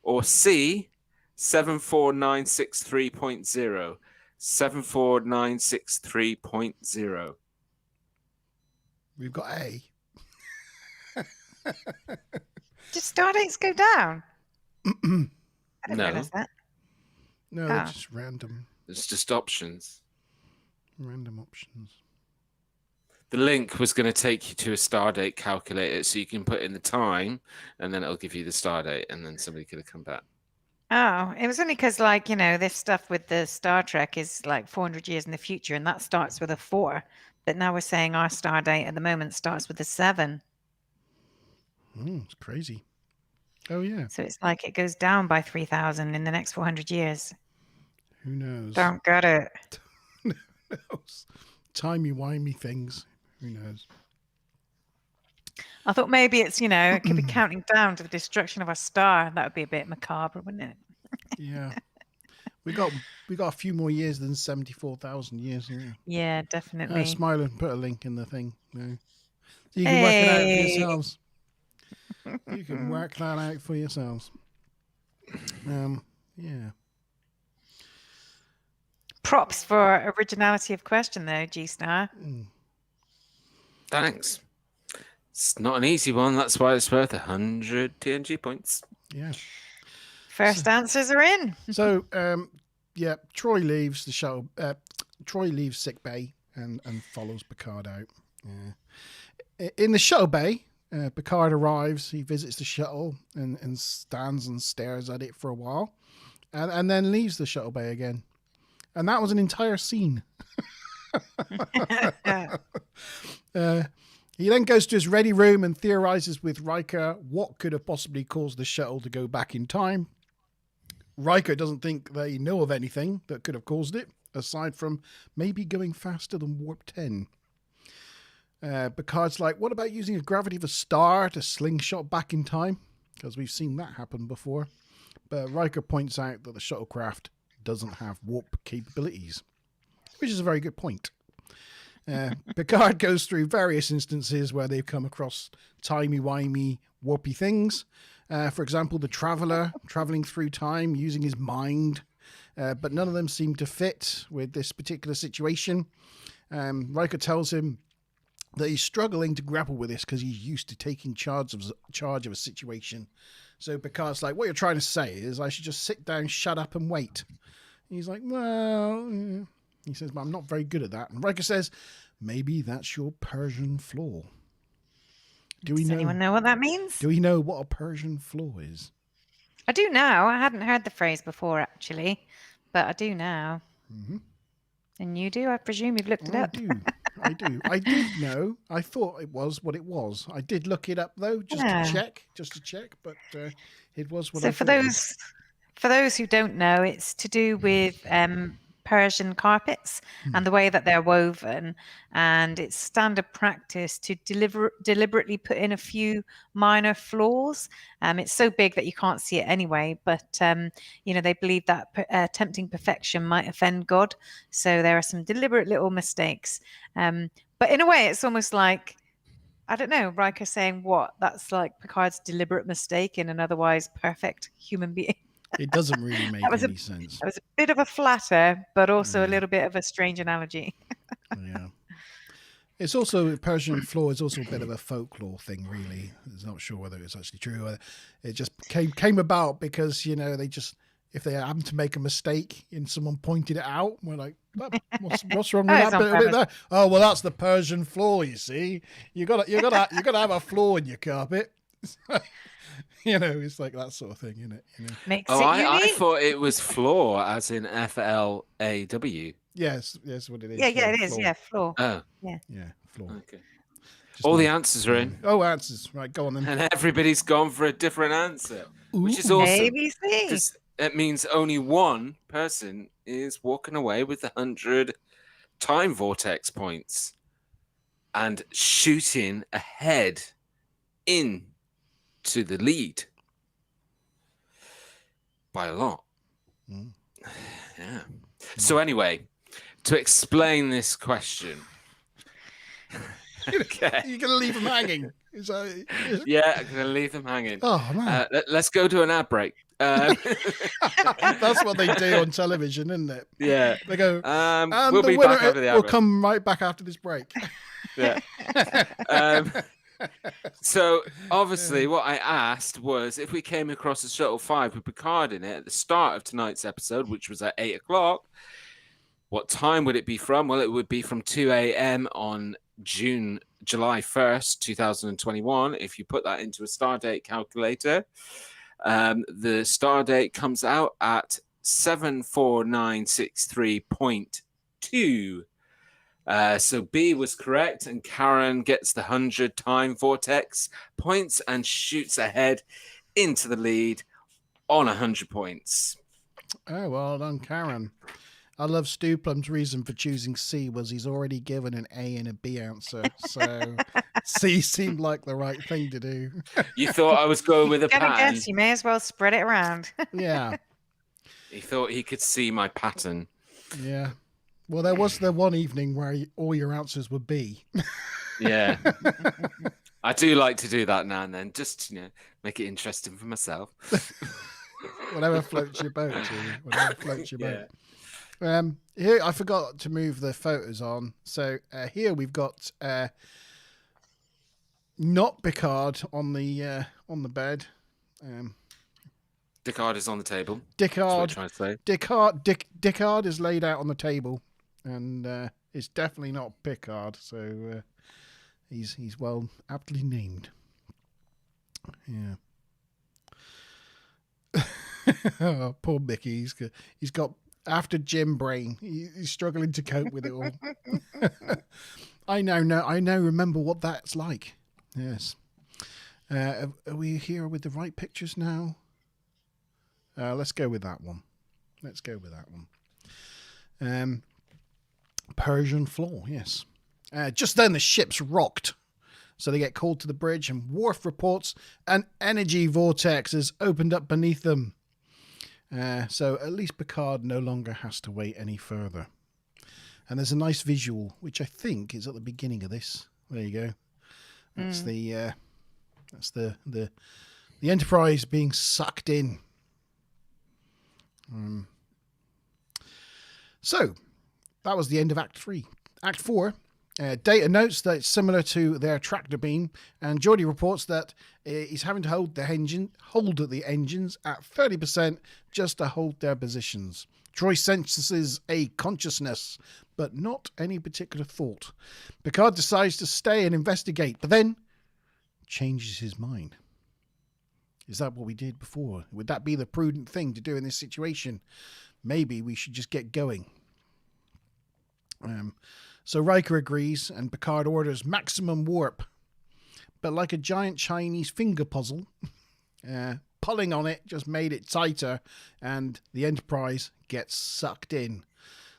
or C, 74963.0. 74963.0. We've got A. Just stardates go down. I didn't No. realize that. No, they're just random It's just options. options. The link was going to take you to a stardate calculator, so you can put in the time, and then it'll give you the stardate, and then somebody could have come back. Oh, it was only because, like, this stuff with the Star Trek is like 400 years in the future, and that starts with a 4. But now we're saying our star date at the moment starts with a 7. It's crazy. Oh, yeah. So it's like it goes down by 3,000 in the next 400 years. Who knows? Don't get it. Who knows? Timey-wimey things. Who knows? I thought maybe it's, it could be counting down to the destruction of our star. That would be a bit macabre, wouldn't it? Yeah. We got a few more years than 74,000 years. Yeah, definitely. Smile and put a link in the thing. No. So you can work it out for yourselves. You can work that out for yourselves. Yeah. Props for originality of question, though, G-Star. Thanks. It's not an easy one. That's why it's worth 100 TNG points. Yeah. First answers are in. So, yeah, Troy leaves the shuttle. Troy leaves sick bay and follows Picard out. Yeah. In the shuttle bay, Picard arrives. He visits the shuttle and stands and stares at it for a while, and then leaves the shuttle bay again. And that was an entire scene. He then goes to his ready room and theorizes with Riker what could have possibly caused the shuttle to go back in time. Riker doesn't think they know of anything that could have caused it, aside from maybe going faster than warp 10. Picard's like, what about using the gravity of a star to slingshot back in time? Because we've seen that happen before. But Riker points out that the shuttlecraft doesn't have warp capabilities, which is a very good point. Picard goes through various instances where they've come across timey-wimey, warpy things. For example, the Traveller traveling through time using his mind, but none of them seem to fit with this particular situation. Riker tells him that he's struggling to grapple with this because he's used to taking charge of a situation. So Picard's like, what you're trying to say is I should just sit down, shut up and wait. He's like, well... He says, but I'm not very good at that. And Riker says, maybe that's your Persian flaw. Does anyone know what that means? Do we know what a Persian flaw is? I do now. I hadn't heard the phrase before, actually, but I do now. Mm-hmm. And you do? I presume you've looked it up. I do. I did know. I thought it was what it was. I did look it up, though, just to check, but it was what I thought. So for those who don't know, it's to do with... Persian carpets and the way that they're woven, and it's standard practice to deliberately put in a few minor flaws. It's so big that you can't see it anyway, but they believe that attempting perfection might offend God, so there are some deliberate little mistakes, but in a way it's almost like, I don't know, Riker saying that's like Picard's deliberate mistake in an otherwise perfect human being. It doesn't really make any sense. It was a bit of a flatter, but also a little bit of a strange analogy. Yeah. It's also, Persian flaw is also a bit of a folklore thing, really. I'm not sure whether it's actually true. Or it just came about because, they just, if they happen to make a mistake and someone pointed it out, we're like, what's wrong with that bit there? Oh, well, that's the Persian flaw, you see. You gotta have a flaw in your carpet. It's like that sort of thing, isn't it? Makes it unique. I thought it was flaw, as in FLAW. Yes, what it is. Yeah, it is. Yeah, flaw. Oh, yeah, flaw. Okay. All the answers are in. Oh, answers. Right, go on then. And everybody's gone for a different answer, which is awesome. ABC. Because it means only one person is walking away with 100 time vortex points and shooting ahead in to the lead by a lot. Yeah. So anyway, to explain this question, okay, you're gonna leave them hanging. Yeah, I'm gonna leave them hanging. Oh man, let's go to an ad break. That's what they do on television, isn't it? Yeah, they go. We'll be back after the ad break. We'll come right back after this break. Yeah. So obviously what I asked was if we came across a Shuttle 5 with Picard in it at the start of tonight's episode, which was at 8 o'clock, what time would it be from? Well, it would be from 2 a.m. on July 1st, 2021. If you put that into a stardate calculator, the stardate comes out at 74963.2. So B was correct, and Karen gets the 100 time vortex points and shoots ahead into the lead on 100 points. Oh, well done, Karen. I love Stu Plum's reason for choosing C was he's already given an A and a B answer, so C seemed like the right thing to do. You thought I was going with a pattern. Guess you may as well spread it around. Yeah. He thought he could see my pattern. Yeah. Well, there was the one evening where all your answers were B. Yeah. I do like to do that now and then, just, make it interesting for myself. Whatever floats your boat, Julie. Whatever floats your Yeah. boat. Here, I forgot to move the photos on. So here we've got not Picard on the bed. Picard is on the table. That's what you're trying to say. Picard is laid out on the table, and it's definitely not Picard. So he's well aptly named. Yeah. Oh, poor Mickey. He's got after gym brain. He's struggling to cope with it all. I now remember what that's like. Yes. Are we here with the right pictures now? Let's go with that one. Persian floor, yes. Just then the ship's rocked. So they get called to the bridge, and Worf reports an energy vortex has opened up beneath them. So at least Picard no longer has to wait any further. And there's a nice visual, which I think is at the beginning of this. There you go. That's the Enterprise being sucked in. So that was the end of Act 3. Act 4. Data notes that it's similar to their tractor beam, and Geordi reports that he's having to hold the engines at 30% just to hold their positions. Troy senses a consciousness, but not any particular thought. Picard decides to stay and investigate, but then changes his mind. Is that what we did before? Would that be the prudent thing to do in this situation? Maybe we should just get going. So Riker agrees, and Picard orders maximum warp. But like a giant Chinese finger puzzle, pulling on it just made it tighter, and the Enterprise gets sucked in.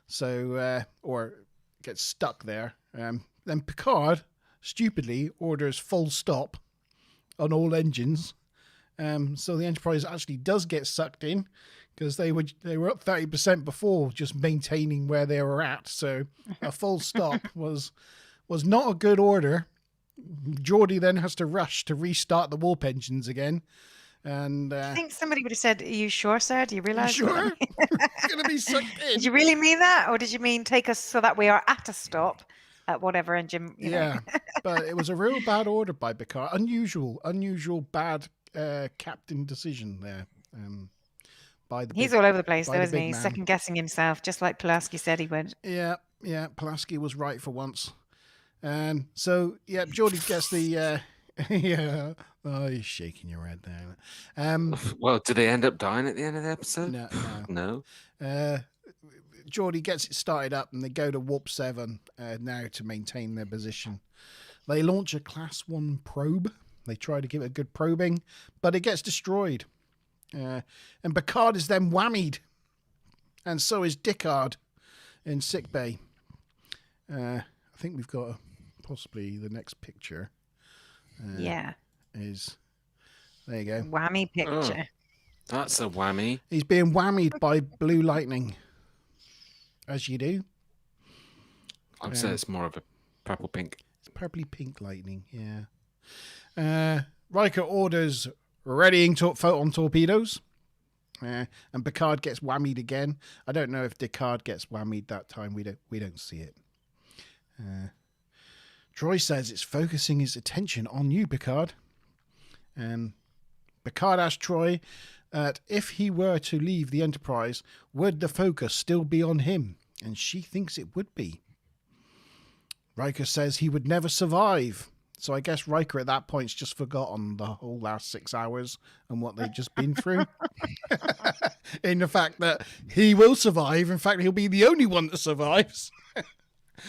So, or gets stuck there. Then Picard stupidly orders full stop on all engines. So the Enterprise actually does get sucked in, because they were up 30% before, just maintaining where they were at. So a full stop was not a good order. Geordi then has to rush to restart the warp engines again. And I think somebody would have said, "Are you sure, sir? Do you realise?" sure? It's going to be sucked in. Did you really mean that, or did you mean take us so that we are at a stop at whatever engine? You know? Yeah, but it was a real bad order by Picard. Unusual bad captain decision there. He's all over the place, by though, the isn't big he? man. Second guessing himself, just like Pulaski said he would. Yeah. Pulaski was right for once. So yeah, Geordi gets the yeah. Oh, you're shaking your head there. Well, do they end up dying at the end of the episode? No. No. Geordi gets it started up, and they go to Warp 7 now to maintain their position. They launch a Class 1 probe. They try to give it a good probing, but it gets destroyed. And Picard is then whammied, and so is Dickard in sickbay. I think we've got possibly the next picture. Yeah. There you go. Whammy picture. That's a whammy. He's being whammied by blue lightning, as you do. I'd say it's more of a purple pink. It's purpley pink lightning, yeah. Riker orders readying photon torpedoes, and Picard gets whammied again. I don't know if Picard gets whammied that time. We don't see it. Troy says it's focusing his attention on you, Picard. Picard asks Troy that if he were to leave the Enterprise, would the focus still be on him? And she thinks it would be. Riker says he would never survive. So I guess Riker at that point's just forgotten the whole last 6 hours and what they've just been through. In the fact that he will survive. In fact, he'll be the only one that survives.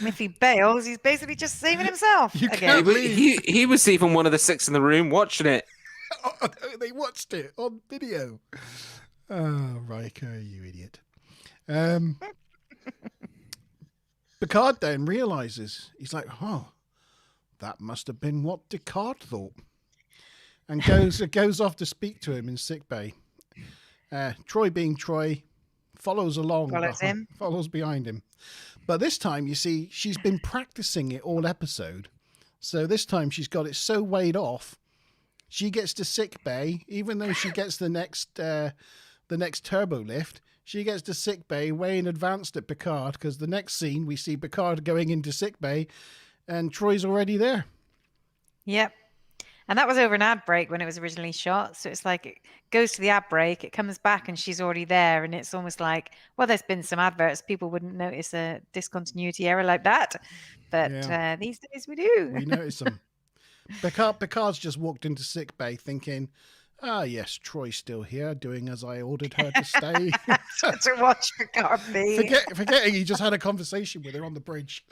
If he bails, he's basically just saving himself You again. can't He was even one of the 6 in the room watching it. Oh, they watched it on video. Oh, Riker, you idiot. Picard then realizes, he's like, oh, that must have been what Picard thought. And goes off to speak to him in sickbay. Troy being Troy, follows along. Follows behind him. But this time, you see, she's been practicing it all episode. So this time she's got it so weighed off, she gets to sickbay, even though she gets the next the next turbo lift, she gets to sickbay way in advance at Picard, because the next scene we see Picard going into sickbay and Troy's already there. Yep. And that was over an ad break when it was originally shot. So it's like it goes to the ad break, it comes back and she's already there. And it's almost like, well, there's been some adverts. People wouldn't notice a discontinuity error like that. But these days we do. We notice them. Picard's just walked into sickbay thinking, ah, yes, Troy's still here, doing as I ordered her to stay. To watch Picard be. Forgetting he just had a conversation with her on the bridge.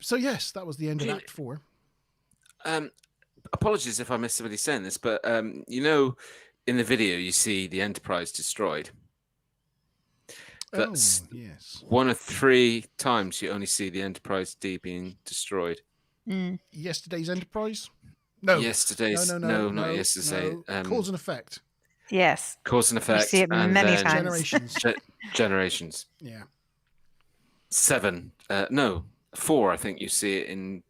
So yes, that was the end of Act 4. Apologies if I missed somebody saying this, but you know, in the video you see the Enterprise destroyed. That's yes. one of 3 times you only see the Enterprise D being destroyed. Yesterday's Enterprise? No. Yesterday's not yesterday. No. Cause and effect. Yes. Cause and effect. You see it many times. Generations. Generations. Yeah. 7. 4. I think you see it in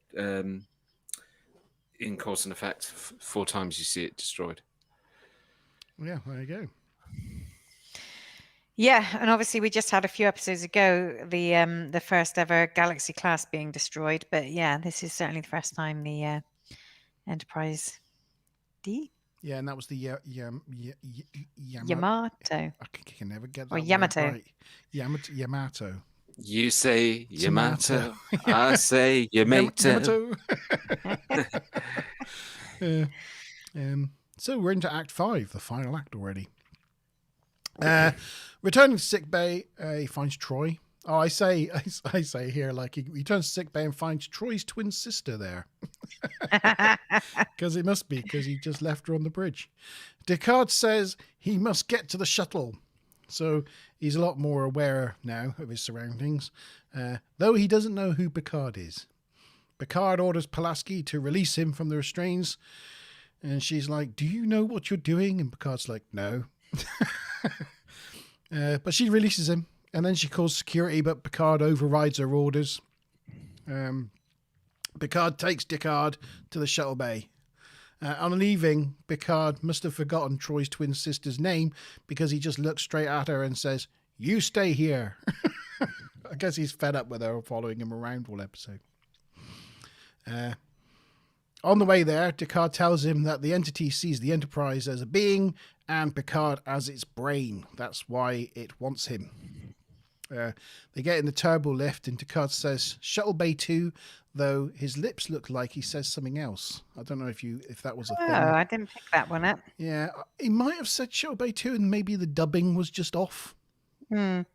cause and effect. 4 times you see it destroyed. Yeah, there you go. Yeah, and obviously we just had a few episodes ago the first ever Galaxy class being destroyed, but yeah, this is certainly the first time the Enterprise D. Yeah, and that was the Yamato. I can never get that Or word Yamato. right. Yamato. You say Yamato. I say Yamato. So we're into Act 5, the final act already. Returning to sickbay, he finds Troy. Oh, I say here, like he returns to sickbay and finds Troy's twin sister there. Because it must be, because he just left her on the bridge. Picard says he must get to the shuttle. So he's a lot more aware now of his surroundings, though he doesn't know who Picard is. Picard orders Pulaski to release him from the restraints, and she's like, do you know what you're doing? And Picard's like, no. But she releases him, and then she calls security, but Picard overrides her orders. Picard takes Picard to the shuttle bay. On leaving, Picard must have forgotten Troy's twin sister's name because he just looks straight at her and says, you stay here. I guess he's fed up with her following him around all episode. On the way there, Picard tells him that the entity sees the Enterprise as a being and Picard as its brain. That's why it wants him. They get in the turbo lift and Picard says Shuttle Bay 2, though his lips look like he says something else. I don't know if that was a thing. Oh, I didn't pick that one up. Yeah, he might have said Shuttle Bay 2 and maybe the dubbing was just off.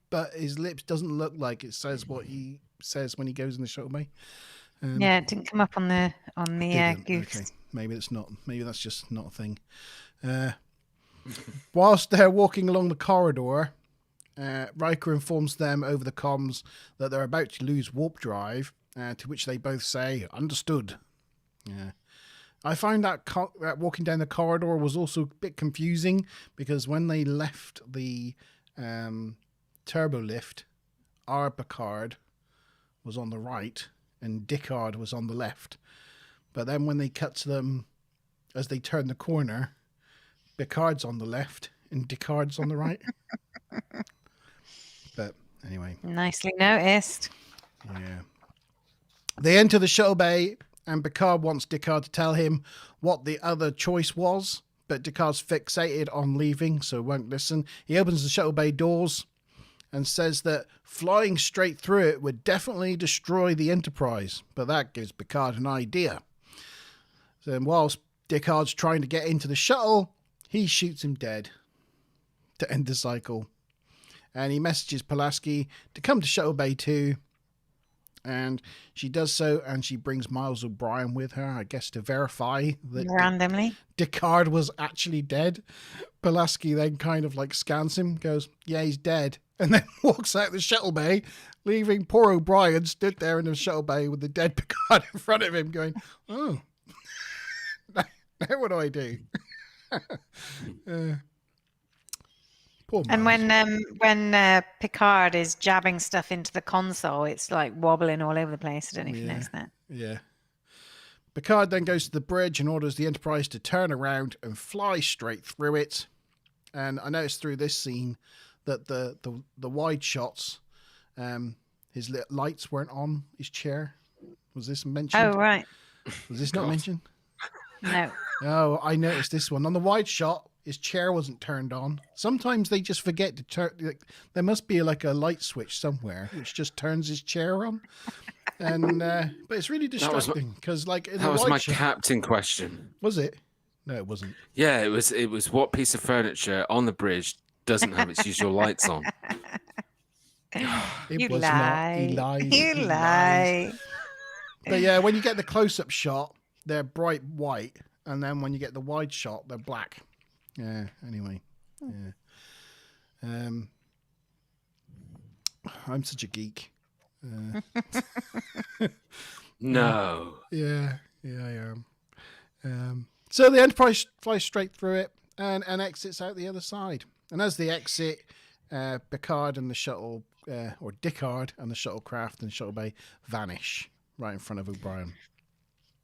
But his lips doesn't look like it says what he says when he goes in the Shuttle Bay. Yeah, it didn't come up on the goofs. Okay, maybe that's just not a thing. Whilst they're walking along the corridor, Riker informs them over the comms that they're about to lose warp drive, to which they both say, understood. Yeah. I find that walking down the corridor was also a bit confusing because when they left the turbo lift, our Picard was on the right and Picard was on the left. But then when they cut to them as they turn the corner, Picard's on the left and Picard's on the right. But anyway. Nicely noticed. Yeah. They enter the shuttle bay and Picard wants Picard to tell him what the other choice was, but Picard's fixated on leaving, so won't listen. He opens the shuttle bay doors and says that flying straight through it would definitely destroy the Enterprise, but that gives Picard an idea. So whilst Picard's trying to get into the shuttle, he shoots him dead to end the cycle. And he messages Pulaski to come to Shuttle Bay 2. And she does so, and she brings Miles O'Brien with her, I guess, to verify that Randomly. Picard was actually dead. Pulaski then kind of like scans him, goes, yeah, he's dead, and then walks out the shuttle bay, leaving poor O'Brien stood there in the shuttle bay with the dead Picard in front of him going, oh, now what do I do? Poor And Miles. when Picard is jabbing stuff into the console, it's like wobbling all over the place. I don't know if you noticed that. Yeah. Picard then goes to the bridge and orders the Enterprise to turn around and fly straight through it. And I noticed through this scene that the wide shots, his lights weren't on his chair. Was this mentioned? Oh, right. Was this not mentioned? No. Oh, I noticed this one. On the wide shot, his chair wasn't turned on. Sometimes they just forget to turn. Like, there must be like a light switch somewhere which just turns his chair on. And but it's really distracting because, like, in That the was wide my shot, captain question. was it? No, it wasn't. Yeah, it was what piece of furniture on the bridge doesn't have its usual lights on? It You was lie. not. He lies. You He lies. lie. But yeah, when you get the close-up shot, they're bright white, and then when you get the wide shot, they're black. Yeah. Anyway. Yeah. I'm such a geek. No. Yeah, I am. So the Enterprise flies straight through it and exits out the other side. And as they exit, Picard and the shuttle, or Dickard and the shuttlecraft and shuttle bay vanish right in front of O'Brien.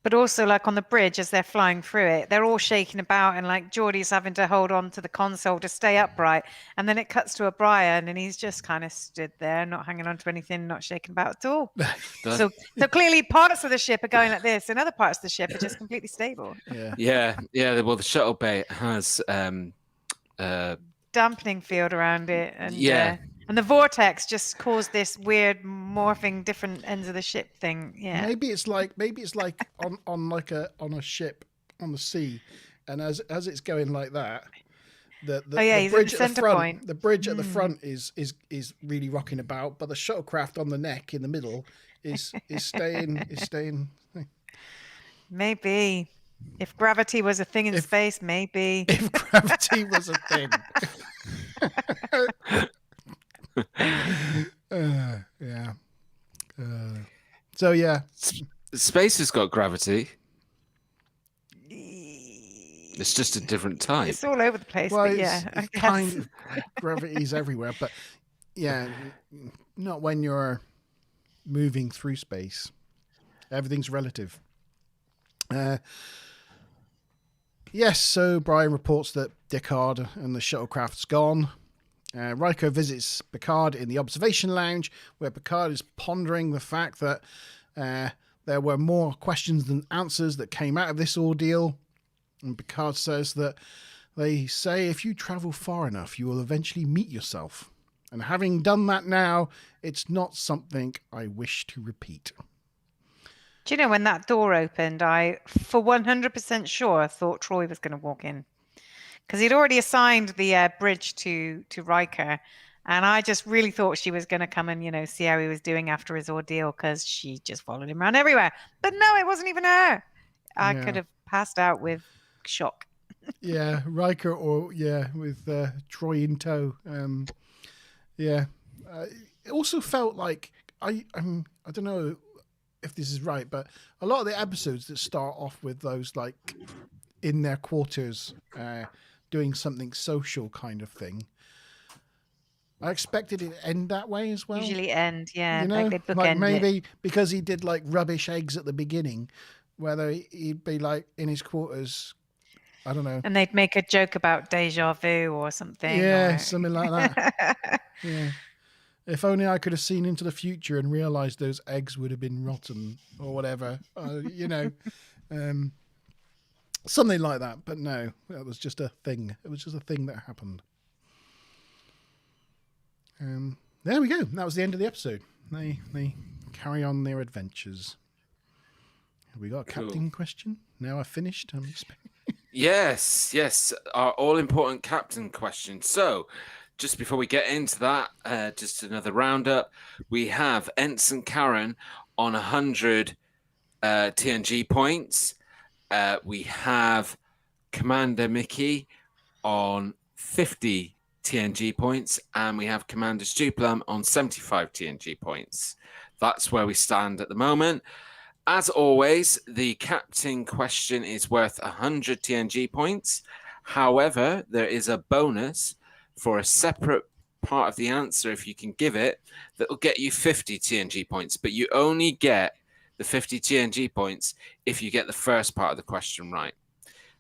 But also, like on the bridge, as they're flying through it, they're all shaking about, and like Geordie's having to hold on to the console to stay upright. And then it cuts to O'Brien, and he's just kind of stood there, not hanging on to anything, not shaking about at all. So clearly, parts of the ship are going like this, and other parts of the ship are just completely stable. Yeah. Yeah. Well, the shuttle bay has Dampening field around it, and Yeah. and the vortex just caused this weird morphing different ends of the ship thing. Yeah. Maybe it's like on a ship on the sea, and as it's going like that, the Oh, yeah, the he's at bridge the at the center front, point. the bridge at the front is really rocking about, but the shuttlecraft on the neck in the middle is staying. Maybe. If gravity was a thing in space, maybe. If gravity was a thing. Yeah. So yeah. Space has got gravity. It's just a different type. It's all over the place, Well, but yeah, I it's guess. kind of gravity's everywhere, but yeah, not when you're moving through space. Everything's relative. Yes, so Brian reports that Dickard and the shuttlecraft's gone. Riker visits Picard in the observation lounge, where Picard is pondering the fact that there were more questions than answers that came out of this ordeal. And Picard says that they say if you travel far enough, you will eventually meet yourself. And having done that now, it's not something I wish to repeat. Do you know when that door opened, I, for 100% sure, thought Troy was going to walk in. Because he'd already assigned the bridge to Riker. And I just really thought she was going to come and, see how he was doing after his ordeal, because she just followed him around everywhere. But no, it wasn't even her. I could have passed out with shock. Yeah, Riker with Troy in tow. It also felt like, I don't know if this is right, but a lot of the episodes that start off with those like in their quarters doing something social kind of thing, I expected it to end that way as well. Usually end, yeah. Like they bookend maybe it. because he did like rubbish eggs at the beginning, whether he'd be like in his quarters, I don't know. And they'd make a joke about deja vu or something. Yeah, or... something like that. Yeah. If only I could have seen into the future and realized those eggs would have been rotten or whatever, something like that. But no, that was just a thing. It was just a thing that happened. There we go. That was the end of the episode. They carry on their adventures. Have we got a captain question? Now I've finished. Yes. Our all-important captain question. So, just before we get into that, just another roundup. We have Ensign Karen on 100 TNG points. We have Commander Mickey on 50 TNG points. And we have Commander Stuplum on 75 TNG points. That's where we stand at the moment. As always, the captain question is worth 100 TNG points. However, there is a bonus for a separate part of the answer, if you can give it, that will get you 50 TNG points. But you only get the 50 TNG points if you get the first part of the question right.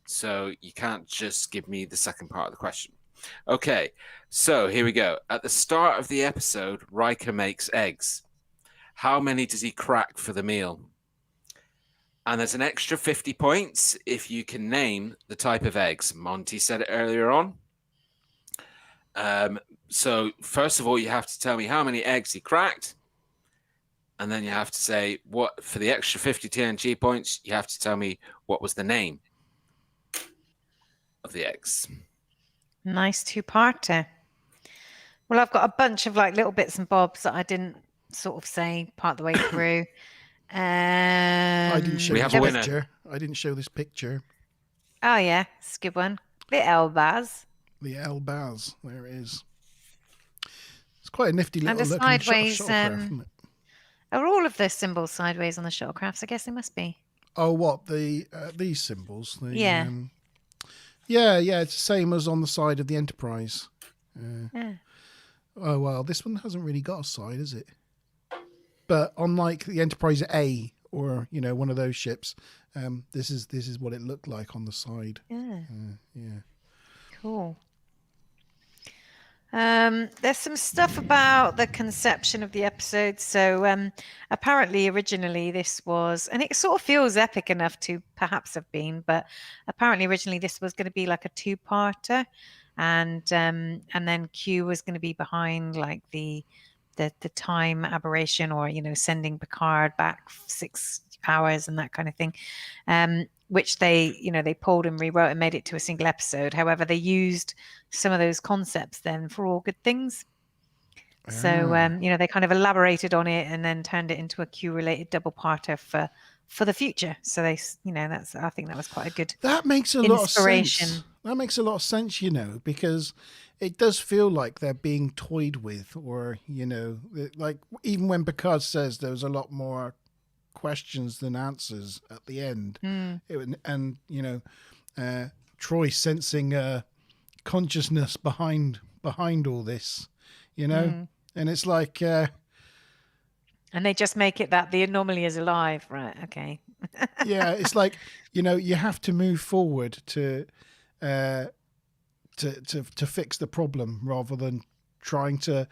So you can't just give me the second part of the question. Okay, so here we go. At the start of the episode, Riker makes eggs. How many does he crack for the meal? And there's an extra 50 points if you can name the type of eggs. Monty said it earlier on. So first of all, you have to tell me how many eggs he cracked. And then you have to say what, for the extra 50 TNG points, you have to tell me what was the name of the eggs. Nice two-parter. Well, I've got a bunch of like little bits and bobs that I didn't sort of say part of the way through. I didn't show We this have a winner. picture. I didn't show this picture. Oh yeah, it's a good one. The Elbaz. The Elbaz. There it is. It's quite a nifty And little the looking sideways, shuttlecraft, isn't it? Are all of the symbols sideways on the shuttlecrafts? I guess they must be. Oh, what these symbols? Yeah. Yeah. It's the same as on the side of the Enterprise. Yeah. Oh well, this one hasn't really got a side, is it? But unlike the Enterprise A or one of those ships, this is what it looked like on the side. Yeah. Yeah. Cool. There's some stuff about the conception of the episode. So apparently originally this was, and it sort of feels epic enough to perhaps have been, but apparently originally this was going to be like a two-parter, and then Q was going to be behind like the time aberration, or sending Picard back 6 hours and that kind of thing, which they pulled and rewrote and made it to a single episode. However, they used some of those concepts then for all good things. So they kind of elaborated on it and then turned it into a Q-related double-parter for the future. So they, I think that was quite a good. That makes a lot of sense. That makes a lot of sense, because it does feel like they're being toyed with, or like even when Picard says there was a lot more questions than answers at the end, Troy sensing consciousness behind all this, and it's like. And they just make it that the anomaly is alive, right? Okay. Yeah, it's like you have to move forward to fix the problem rather than trying to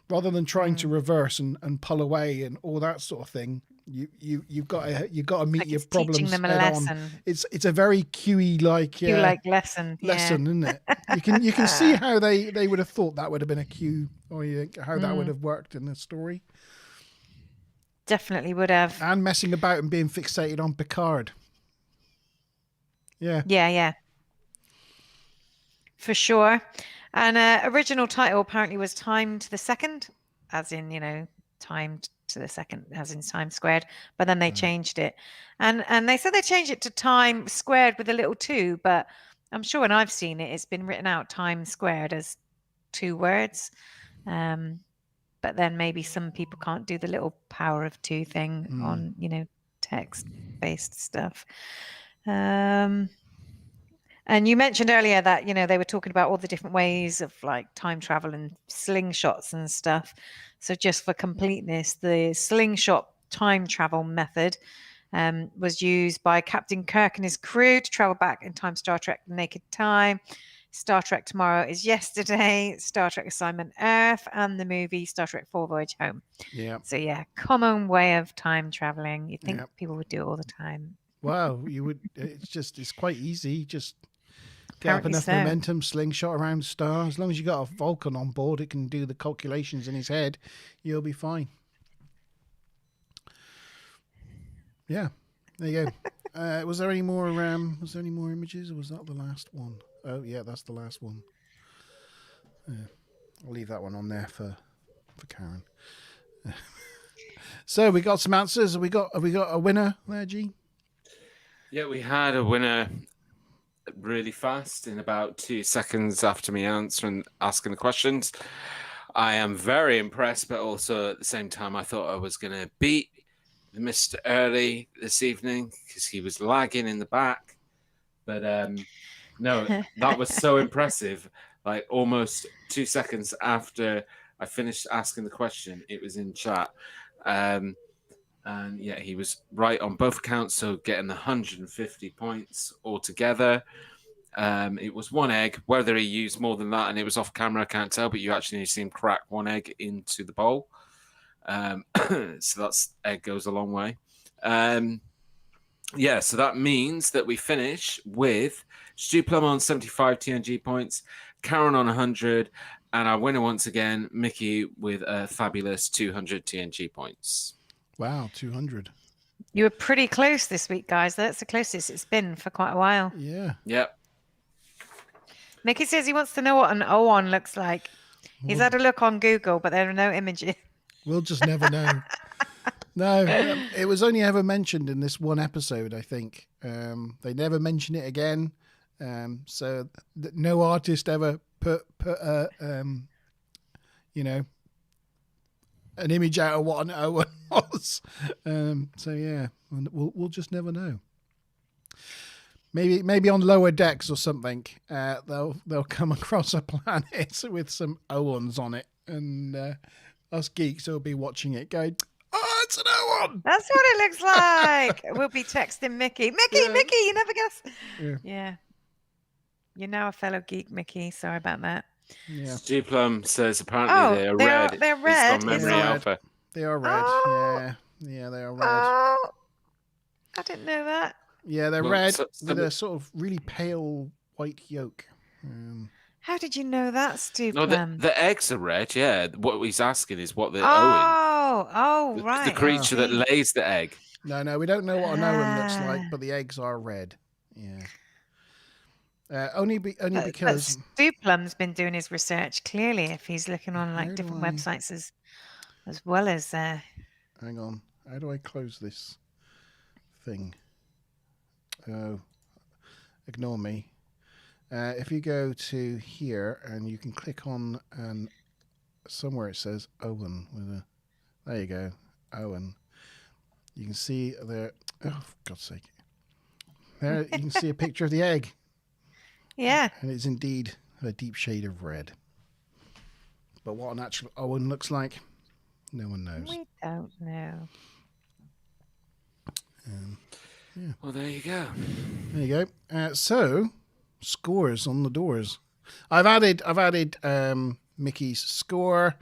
reverse and pull away and all that sort of thing. You've got to meet your problems teaching them a head lesson. on. It's a very QE like lesson, isn't it? You can see how they would have thought that would have been a Q, or how that would have worked in the story. Definitely would have. And messing about and being fixated on Picard. Yeah. Yeah. For sure. And original title apparently was Time to the Second, as in, time to the second, as in time squared. But then they changed it. And they said they changed it to time squared with a little 2. But I'm sure when I've seen it, it's been written out time squared as 2 words. But then maybe some people can't do the little power of 2 thing on, text-based stuff. And you mentioned earlier that, they were talking about all the different ways of like time travel and slingshots and stuff. So just for completeness, the slingshot time travel method was used by Captain Kirk and his crew to travel back in time. Star Trek The Naked Time, Star Trek Tomorrow is Yesterday, Star Trek Assignment Earth, and the movie Star Trek 4 Voyage Home. Yeah. So yeah, common way of time traveling. You'd think people would do it all the time. Wow, you would. It's quite easy. Just get up enough momentum, slingshot around the star. As long as you got a Vulcan on board, it can do the calculations in his head. You'll be fine. Yeah, there you go. Was there any more? Was there any more images, or was that the last one? Oh yeah, that's the last one. I'll leave that one on there for Karen. So we got some answers. Have we got a winner there, G? Yeah, we had a winner really fast in about 2 seconds after me asking the questions. I am very impressed, but also at the same time, I thought I was going to beat Mr. Early this evening because he was lagging in the back. But no, that was so impressive. Like almost 2 seconds after I finished asking the question, it was in chat. And yeah, he was right on both accounts, so getting the 150 points altogether. It was one egg. Whether he used more than that and it was off camera, I can't tell, but you actually see him crack one egg into the bowl. So that's egg goes a long way. Yeah, so that means that we finish with Stu Plum on 75 TNG points, Karen on 100, and our winner once again, Mickey, with a fabulous 200 TNG points. Wow, 200. You were pretty close this week, guys. That's the closest it's been for quite a while. Yeah. Yep. Mickey says he wants to know what an Oon looks like. He's had a look on Google, but there are no images. We'll just never know. No, it was only ever mentioned in this one episode, I think. They never mention it again. So no artist ever put you know, an image out of what an Owen was. So yeah, we'll just never know. Maybe on lower decks or something, they'll come across a planet with some Owens on it, and us geeks will be watching it going, "Oh, it's an Owen!" That's what it looks like. We'll be texting Mickey. Mickey, Yeah. Mickey, you never guess. Yeah. You're now a fellow geek, Mickey. Sorry about that. Yeah, Stu Plum says apparently they are red. they're He's red. on memory Is it? alpha. they are red. Oh. Yeah, they are red. Oh, I didn't know that. Yeah, they're Well, red so with a sort of really pale white yolk. How did you know that, Stu No, Plum? the eggs are red. Yeah, what he's asking is what they're owing. Oh, The right. creature that I see. lays the egg. No, we don't know what an Owen looks like, Ah. but the eggs are red. Yeah. Only But because Stu Plum's been doing his research clearly. If he's looking on like How do different I- websites as well as hang on, how do I close this thing? Oh, ignore me. If you go to here and you can click on somewhere it says Owen with a, there you go, Owen. You can see there. Oh, for God's sake! There you can see a picture of the egg, yeah. and it's indeed a deep shade of red. But what an actual Owen looks like, no one knows. We don't know. Well, there you go. There you go. So, scores on the doors. I've added Mickey's score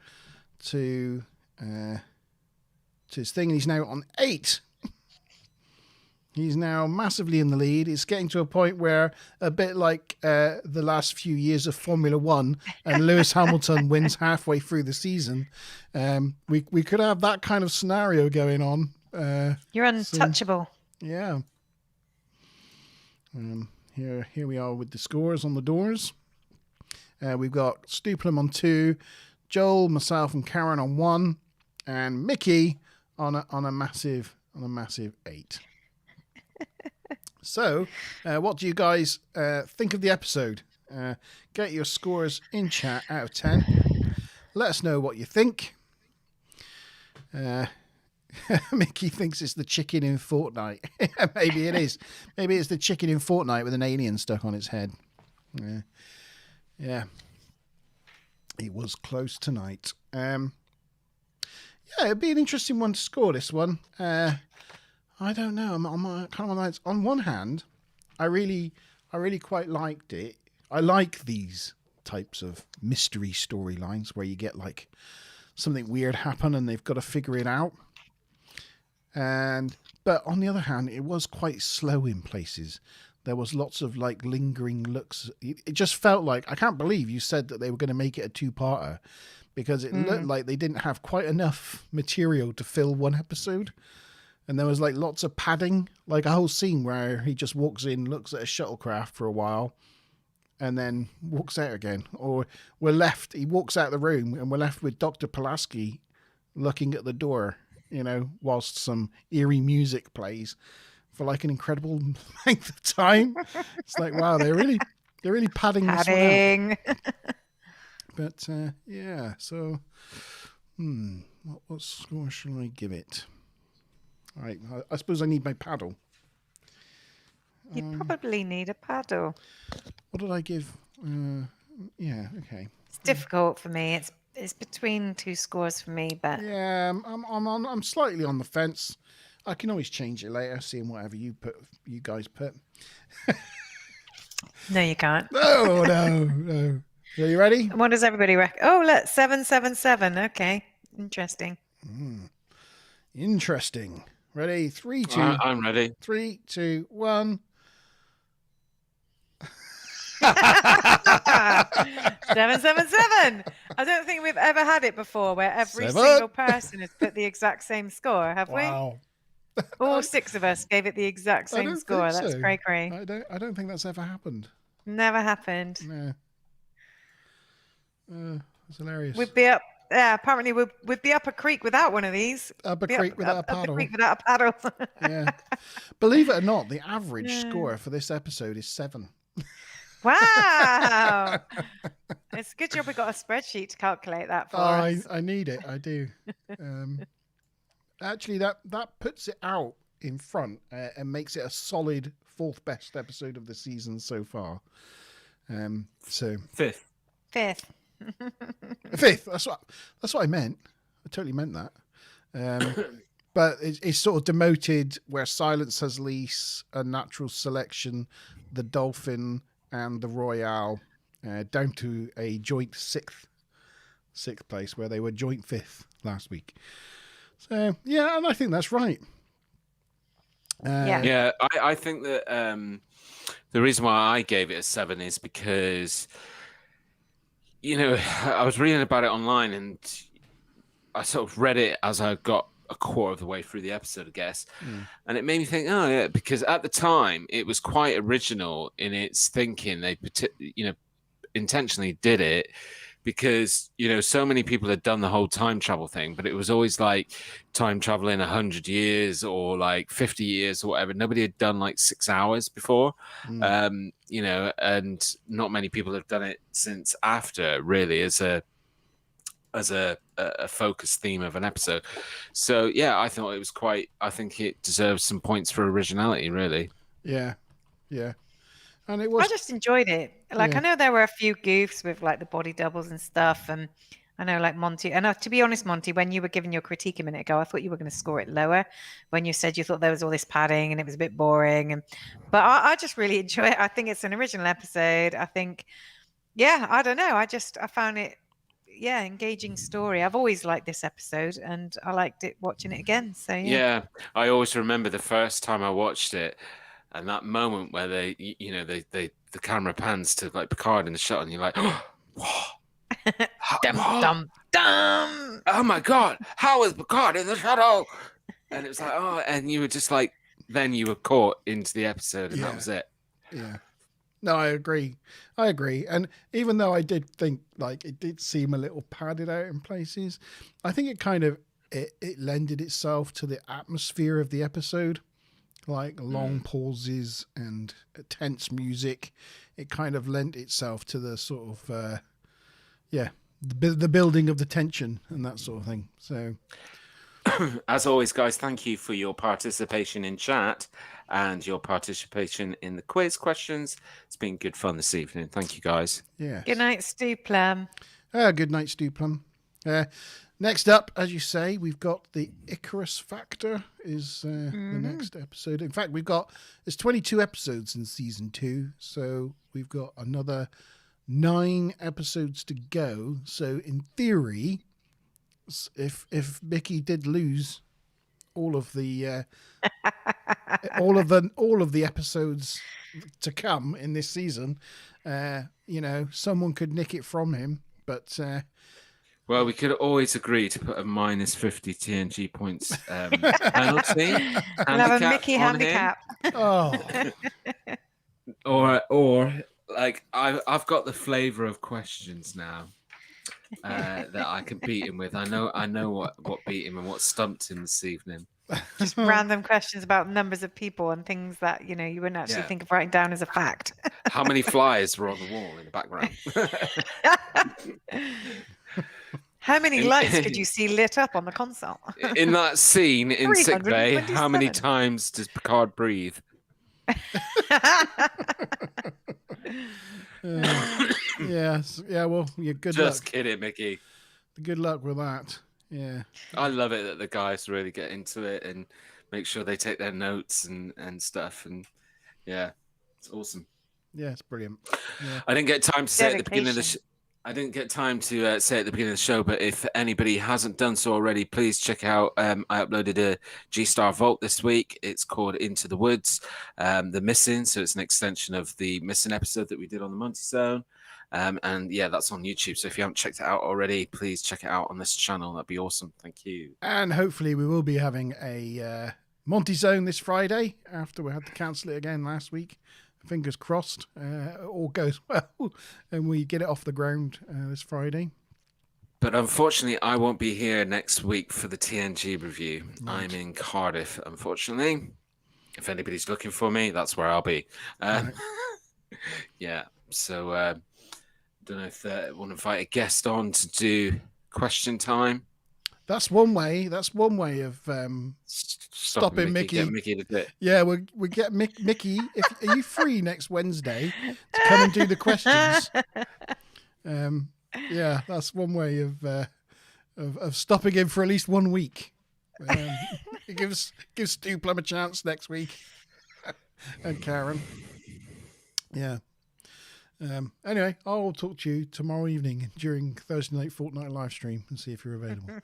to his thing, and he's now on 8. He's now massively in the lead. It's getting to a point where, a bit like the last few years of Formula One, and Lewis Hamilton wins halfway through the season. We could have that kind of scenario going on. You're untouchable. Yeah. Here we are with the scores on the doors. We've got Stu Plum on 2, Joel, myself, and Karen on 1, and Mickey on a massive 8. So, what do you guys think of the episode? Get your scores in chat out of 10. Let us know what you think. Mickey thinks it's the chicken in Fortnite. Maybe it is. Maybe it's the chicken in Fortnite with an alien stuck on its head. Yeah. It was close tonight. Yeah, it'd be an interesting one to score, this one. I don't know. I'm kind of on the on one hand, I really quite liked it. I like these types of mystery storylines where you get like something weird happen and they've got to figure it out. But on the other hand, it was quite slow in places. There was lots of like lingering looks. It just felt like, I can't believe you said that they were going to make it a 2-parter, because it looked like they didn't have quite enough material to fill one episode. And there was like lots of padding, like a whole scene where he just walks in, looks at a shuttlecraft for a while, and then walks out again. Or he walks out of the room and we're left with Dr. Pulaski looking at the door, whilst some eerie music plays for like an incredible length of time. It's like, wow, they're really padding this one out. Padding. But yeah, so what score shall I give it? All right, I suppose I need my paddle. You probably need a paddle. What did I give? Yeah, okay. It's difficult for me. It's between 2 scores for me, but Yeah, I'm slightly on the fence. I can always change it later, seeing whatever you guys put. No, you can't. No. Are you ready? What does everybody reckon? Oh, look, 777. Okay, interesting. Interesting. Ready? 3, 2. I'm ready. 3, 2, 1. 777. I don't think we've ever had it before where every 7. single person has put the exact same score, have Wow. we? All 6 of us gave it the exact same score. That's cray. I don't think that's ever happened. Never happened. No. It's hilarious. We'd be up. Yeah, apparently we'd be up a creek without one of these. Up a creek without a paddle. Up a creek without a paddle. Yeah. Believe it or not, the average score for this episode is 7. Wow. It's a good job we got a spreadsheet to calculate that for us. I need it. I do. Actually, that puts it out in front and makes it a solid 4th best episode of the season so far. So 5th. 5th. 5th. That's what I meant. I totally meant that. But it's sort of demoted where Silence has lease, a natural selection, the Dolphin, and the Royale down to a joint 6th place where they were joint 5th last week. So yeah, and I think that's right. Yeah, I think that the reason why I gave it a 7 is because, you know, I was reading about it online and I sort of read it as I got a quarter of the way through the episode, I guess. And it made me think, oh yeah, because at the time it was quite original in its thinking. They, intentionally did it because, so many people had done the whole time travel thing, but it was always like time traveling 100 years or like 50 years or whatever. Nobody had done like 6 hours before, and not many people have done it since after, really, as a focus theme of an episode. So yeah, I thought it was I think it deserves some points for originality, really. Yeah. And it was. I just enjoyed it. Like, I know there were a few goofs with like the body doubles and stuff, and I know like Monty. And to be honest, Monty, when you were giving your critique a minute ago, I thought you were going to score it lower when you said you thought there was all this padding and it was a bit boring. But I just really enjoy it. I think it's an original episode. I think, I don't know. I found it. Yeah, engaging story. I've always liked this episode, and I liked it watching it again. So yeah, I always remember the first time I watched it, and that moment where the camera pans to like Picard in the shot, and you're like, oh, dum. Oh my God, how is Picard in the shadow? And it was like, oh, and you were just like, then you were caught into the episode, and that was it. Yeah. No, I agree. And even though I did think like it did seem a little padded out in places, I think it kind of it lended itself to the atmosphere of the episode, like long pauses and tense music. It kind of lent itself to the sort of the building of the tension and that sort of thing. So as always, guys, thank you for your participation in chat and your participation in the quiz questions. It's been good fun this evening. Thank you, guys. Yeah. Good night, Stu Plum. Good night, Stu Plum. Next up, as you say, we've got the Icarus Factor is the next episode. In fact, there's 22 episodes in season 2, so we've got another 9 episodes to go. So in theory, if Mickey did lose all of the all of the episodes to come in this season, someone could nick it from him. But well, we could always agree to put a minus 50 TNG points penalty. We'll have a Mickey handicap. Oh, or like I've got the flavour of questions now. That I can beat him with. I know what beat him and what stumped him this evening. Just random questions about numbers of people and things that you wouldn't actually think of writing down as a fact. How many flies were on the wall in the background? How many lights could you see lit up on the console? In that scene in sickbay, how many times does Picard breathe? Yes. Yeah. Well, you're good. Just luck. kidding, Mickey. Good luck with that. Yeah. I love it that the guys really get into it and make sure they take their notes and stuff. And yeah, it's awesome. Yeah, it's brilliant. Yeah. I didn't get time to say at the beginning of the Dedication. I didn't get time to say at the beginning of the show, but if anybody hasn't done so already, please check out. I uploaded a G-Star Vault this week. It's called Into the Woods, The Missing. So it's an extension of the Missing episode that we did on the Monty Zone. And yeah, that's on YouTube. So if you haven't checked it out already, please check it out on this channel. That'd be awesome. Thank you. And hopefully we will be having a Monty Zone this Friday after we had to cancel it again last week. Fingers crossed, all goes well, and we get it off the ground this Friday. But unfortunately, I won't be here next week for the TNG review. Right. I'm in Cardiff, unfortunately. If anybody's looking for me, that's where I'll be. Right. Yeah, so don't know if I want to invite a guest on to do question time. That's one way. That's one way of stopping Mickey. Get Mickey to do it. Yeah, we get Mickey. Are you free next Wednesday to come and do the questions? Yeah, that's one way of stopping him for at least 1 week. It gives Stu Plum a chance next week, and Karen. Yeah. Anyway, I'll talk to you tomorrow evening during Thursday night Fortnite live stream and see if you're available.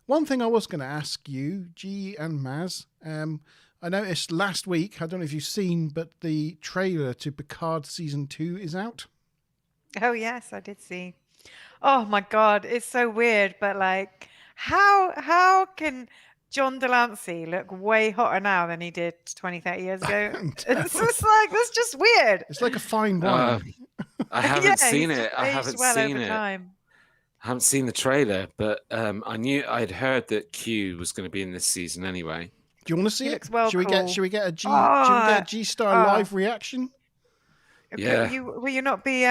One thing I was going to ask you, G and Maz, I noticed last week, I don't know if you've seen, but the trailer to Picard Season 2 is out. Oh yes, I did see. Oh my God, it's so weird, but like, how can John Delancey look way hotter now than he did 20, 30 years ago? It's just like, that's just weird. It's like a fine wine. I haven't Yeah, seen he's it. I aged haven't well seen over it. time. I haven't seen the trailer, but I'd heard that Q was going to be in this season anyway. Do you want to see He it? looks well Should we cool. get a G? Oh, should we get a G-Star oh. live reaction? Yeah. Will you not be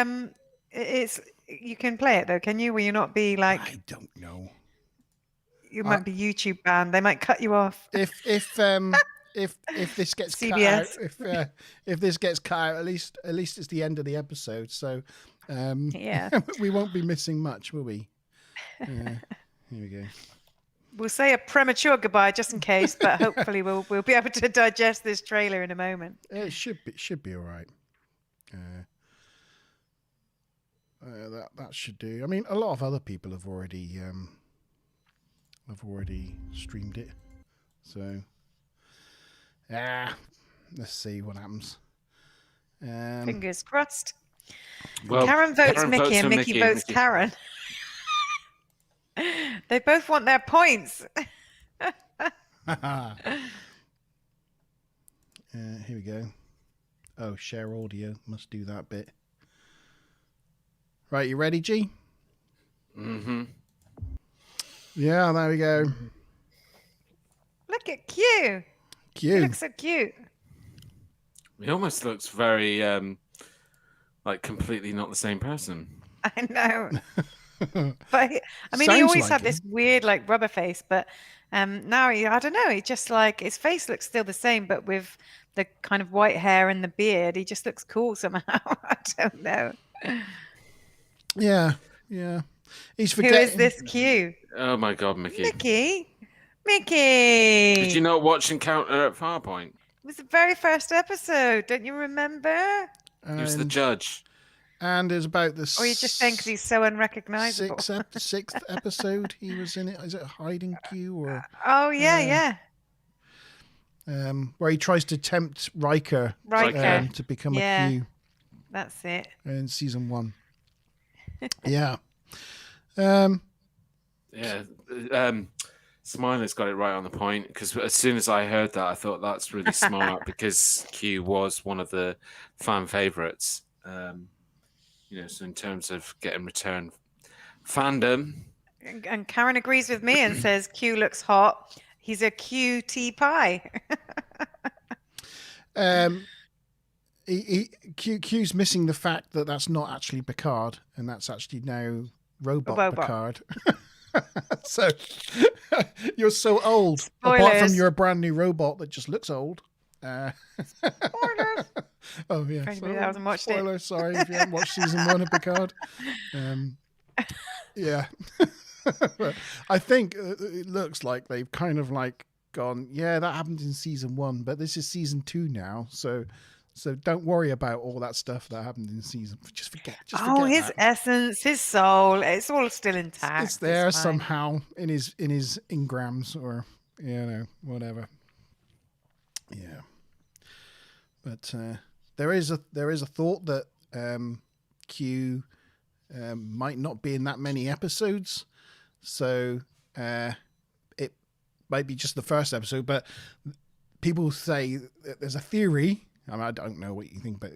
it's you can play it though, can you? Will you not be like, I don't know. you might be YouTube banned? They might cut you off. If this gets cut out, CBS. if this gets cut out, at least it's the end of the episode. So Yeah. we won't be missing much, will we? Here we go. We'll say a premature goodbye just in case, but hopefully we'll be able to digest this trailer in a moment. It should be all right. That should do. I mean, a lot of other people have already streamed it. So let's see what happens. Fingers crossed. Well, Karen votes Mickey and for Mickey votes Karen. They both want their points. Here we go. Oh, share audio. Must do that bit. Right, you ready, G? Mm-hmm. Yeah, there we go. Look at Q. He Q. looks so cute. He almost looks very like completely not the same person. I know. But I mean, he Sounds always like had him. this weird like rubber face, but now I don't know. He just like his face looks still the same, but with the kind of white hair and the beard, he just looks cool somehow. I don't know. Yeah. He's Who forgetting. is this Q? Oh my God, Mickey! Mickey. Did you not watch Encounter at Farpoint? It was the very first episode. Don't you remember? He was the judge. And it's about the Or are you just saying because he's so unrecognizable? sixth episode he was in it. Is it Hiding Q or Oh yeah. where he tries to tempt Riker Riker. to become Yeah. a Q That's it. in season 1. Yeah. Yeah. Smiler's got it right on the point, because as soon as I heard that, I thought that's really smart because Q was one of the fan favorites. So in terms of getting return fandom. And Karen agrees with me and says Q looks hot. He's a QT pie. Q's missing the fact that that's not actually Picard, and that's actually now robot. Picard. So you're so old. Spoilers. Apart from you're a brand new robot that just looks old. Spoilers. Oh yeah. For anybody that hasn't watched it. Spoiler. Sorry if you haven't watched season 1 of Picard. Yeah. I think it looks like they've kind of like gone, yeah, that happened in season 1, but this is season 2 now, so don't worry about all that stuff that happened in season. Just forget. His that. essence, his soul, it's all still intact. It's there fine. somehow in his engrams or whatever. Yeah, but there is a thought that Q might not be in that many episodes, so it might be just the first episode. But people say that there's a theory. I mean, I don't know what you think, but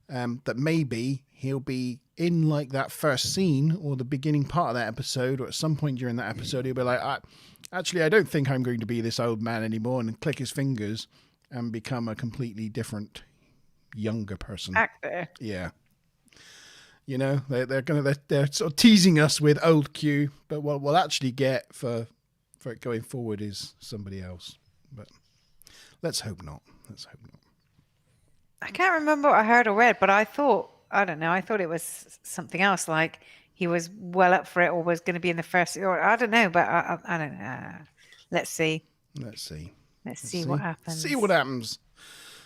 that maybe he'll be in like that first scene or the beginning part of that episode, or at some point during that episode, he'll be like, I don't think I'm going to be this old man anymore, and click his fingers and become a completely different, younger person. Actor. Yeah. They're sort of teasing us with old Q, but what we'll actually get for it going forward is somebody else. But let's hope not. I can't remember what I heard or read, but I thought it was something else, like he was well up for it or was going to be in the first, or I don't know, but I don't know. Let's see. Let's see what happens. See what happens.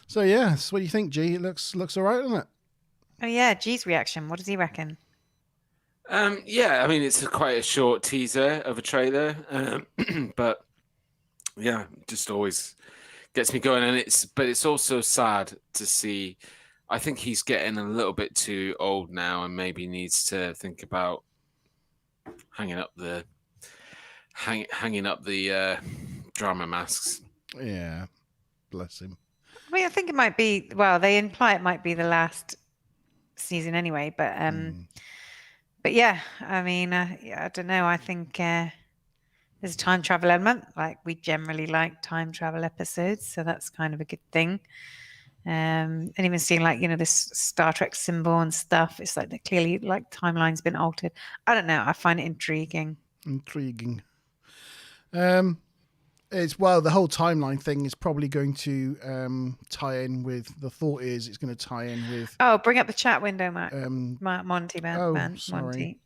So yes, what do you think, G? It looks all right, doesn't it? Oh yeah, G's reaction. What does he reckon? Yeah, I mean it's quite a short teaser of a trailer, but yeah, just always gets me going, and it's also sad to see. I think he's getting a little bit too old now, and maybe needs to think about hanging up the drama masks. Yeah, bless him. I mean, I think it might be. Well, they imply it might be the last season anyway, but but yeah, I mean, I don't know. I think there's a time travel element. Like we generally like time travel episodes, so that's kind of a good thing. And even seeing like this Star Trek symbol and stuff, it's like that clearly like timeline's been altered. I don't know. I find it intriguing. It's the whole timeline thing is probably going to tie in with, the thought is it's going to tie in with. Oh, bring up the chat window, Matt. Monty, sorry. Monty.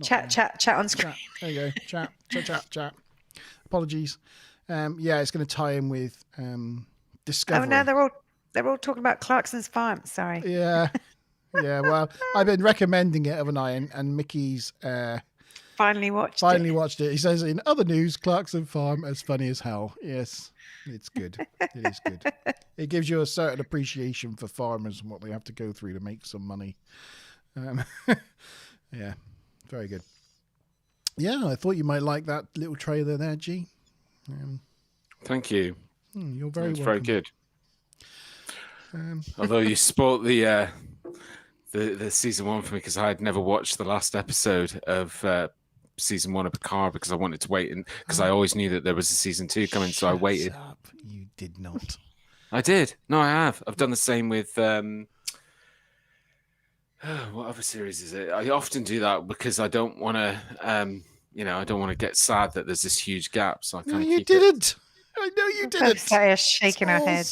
Chat on screen. There you go. Chat. Apologies. It's going to tie in with Discovery. Oh no, they're all talking about Clarkson's farm. Sorry. Yeah. Well, I've been recommending it, haven't I? And Mickey's finally watched it. He says, in other news, Clarkson Farm as funny as hell. Yes, it's good. It is good. It gives you a certain appreciation for farmers and what they have to go through to make some money. Yeah, very good. Yeah, I thought you might like that little trailer there, G. Thank you. You're very welcome. Very good. Although you spoiled the season 1 for me, because I had never watched the last episode of season 1 of Picard because I wanted to wait, and because I always knew that there was a season 2 coming, so I waited. Up. You did not. I did. No, I have. I've done the same with what other series is it? I often do that because I don't want to, I don't want to get sad that there's this huge gap. So I kind of you didn't. I know you didn't. Sarah shaking her head.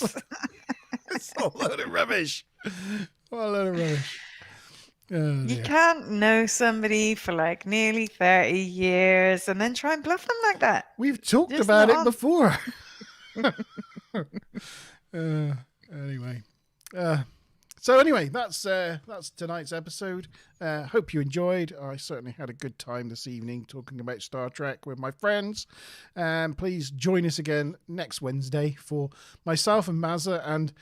It's a load of rubbish. What a load of rubbish. Oh, you can't know somebody for like nearly 30 years and then try and bluff them like that. We've talked about it before. Anyway. So anyway, that's tonight's episode. Hope you enjoyed. I certainly had a good time this evening talking about Star Trek with my friends. Please join us again next Wednesday for myself and Mazza and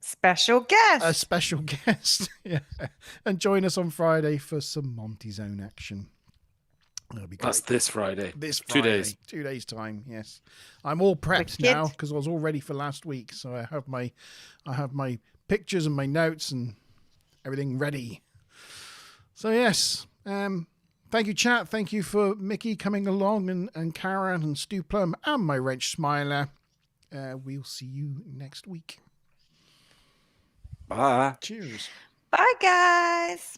special guest. A special guest. Yeah. And join us on Friday for some Monty Zone action. That'll be great. That's this Friday. This Friday. 2 days. 2 days time, yes. I'm all prepped now because I was all ready for last week. So I have my pictures and my notes and everything ready. So yes. Thank you, chat. Thank you for Mickey coming along and Karen and Stu Plum and my wrench Smiler. We'll see you next week. Bye. Cheers. Bye, guys.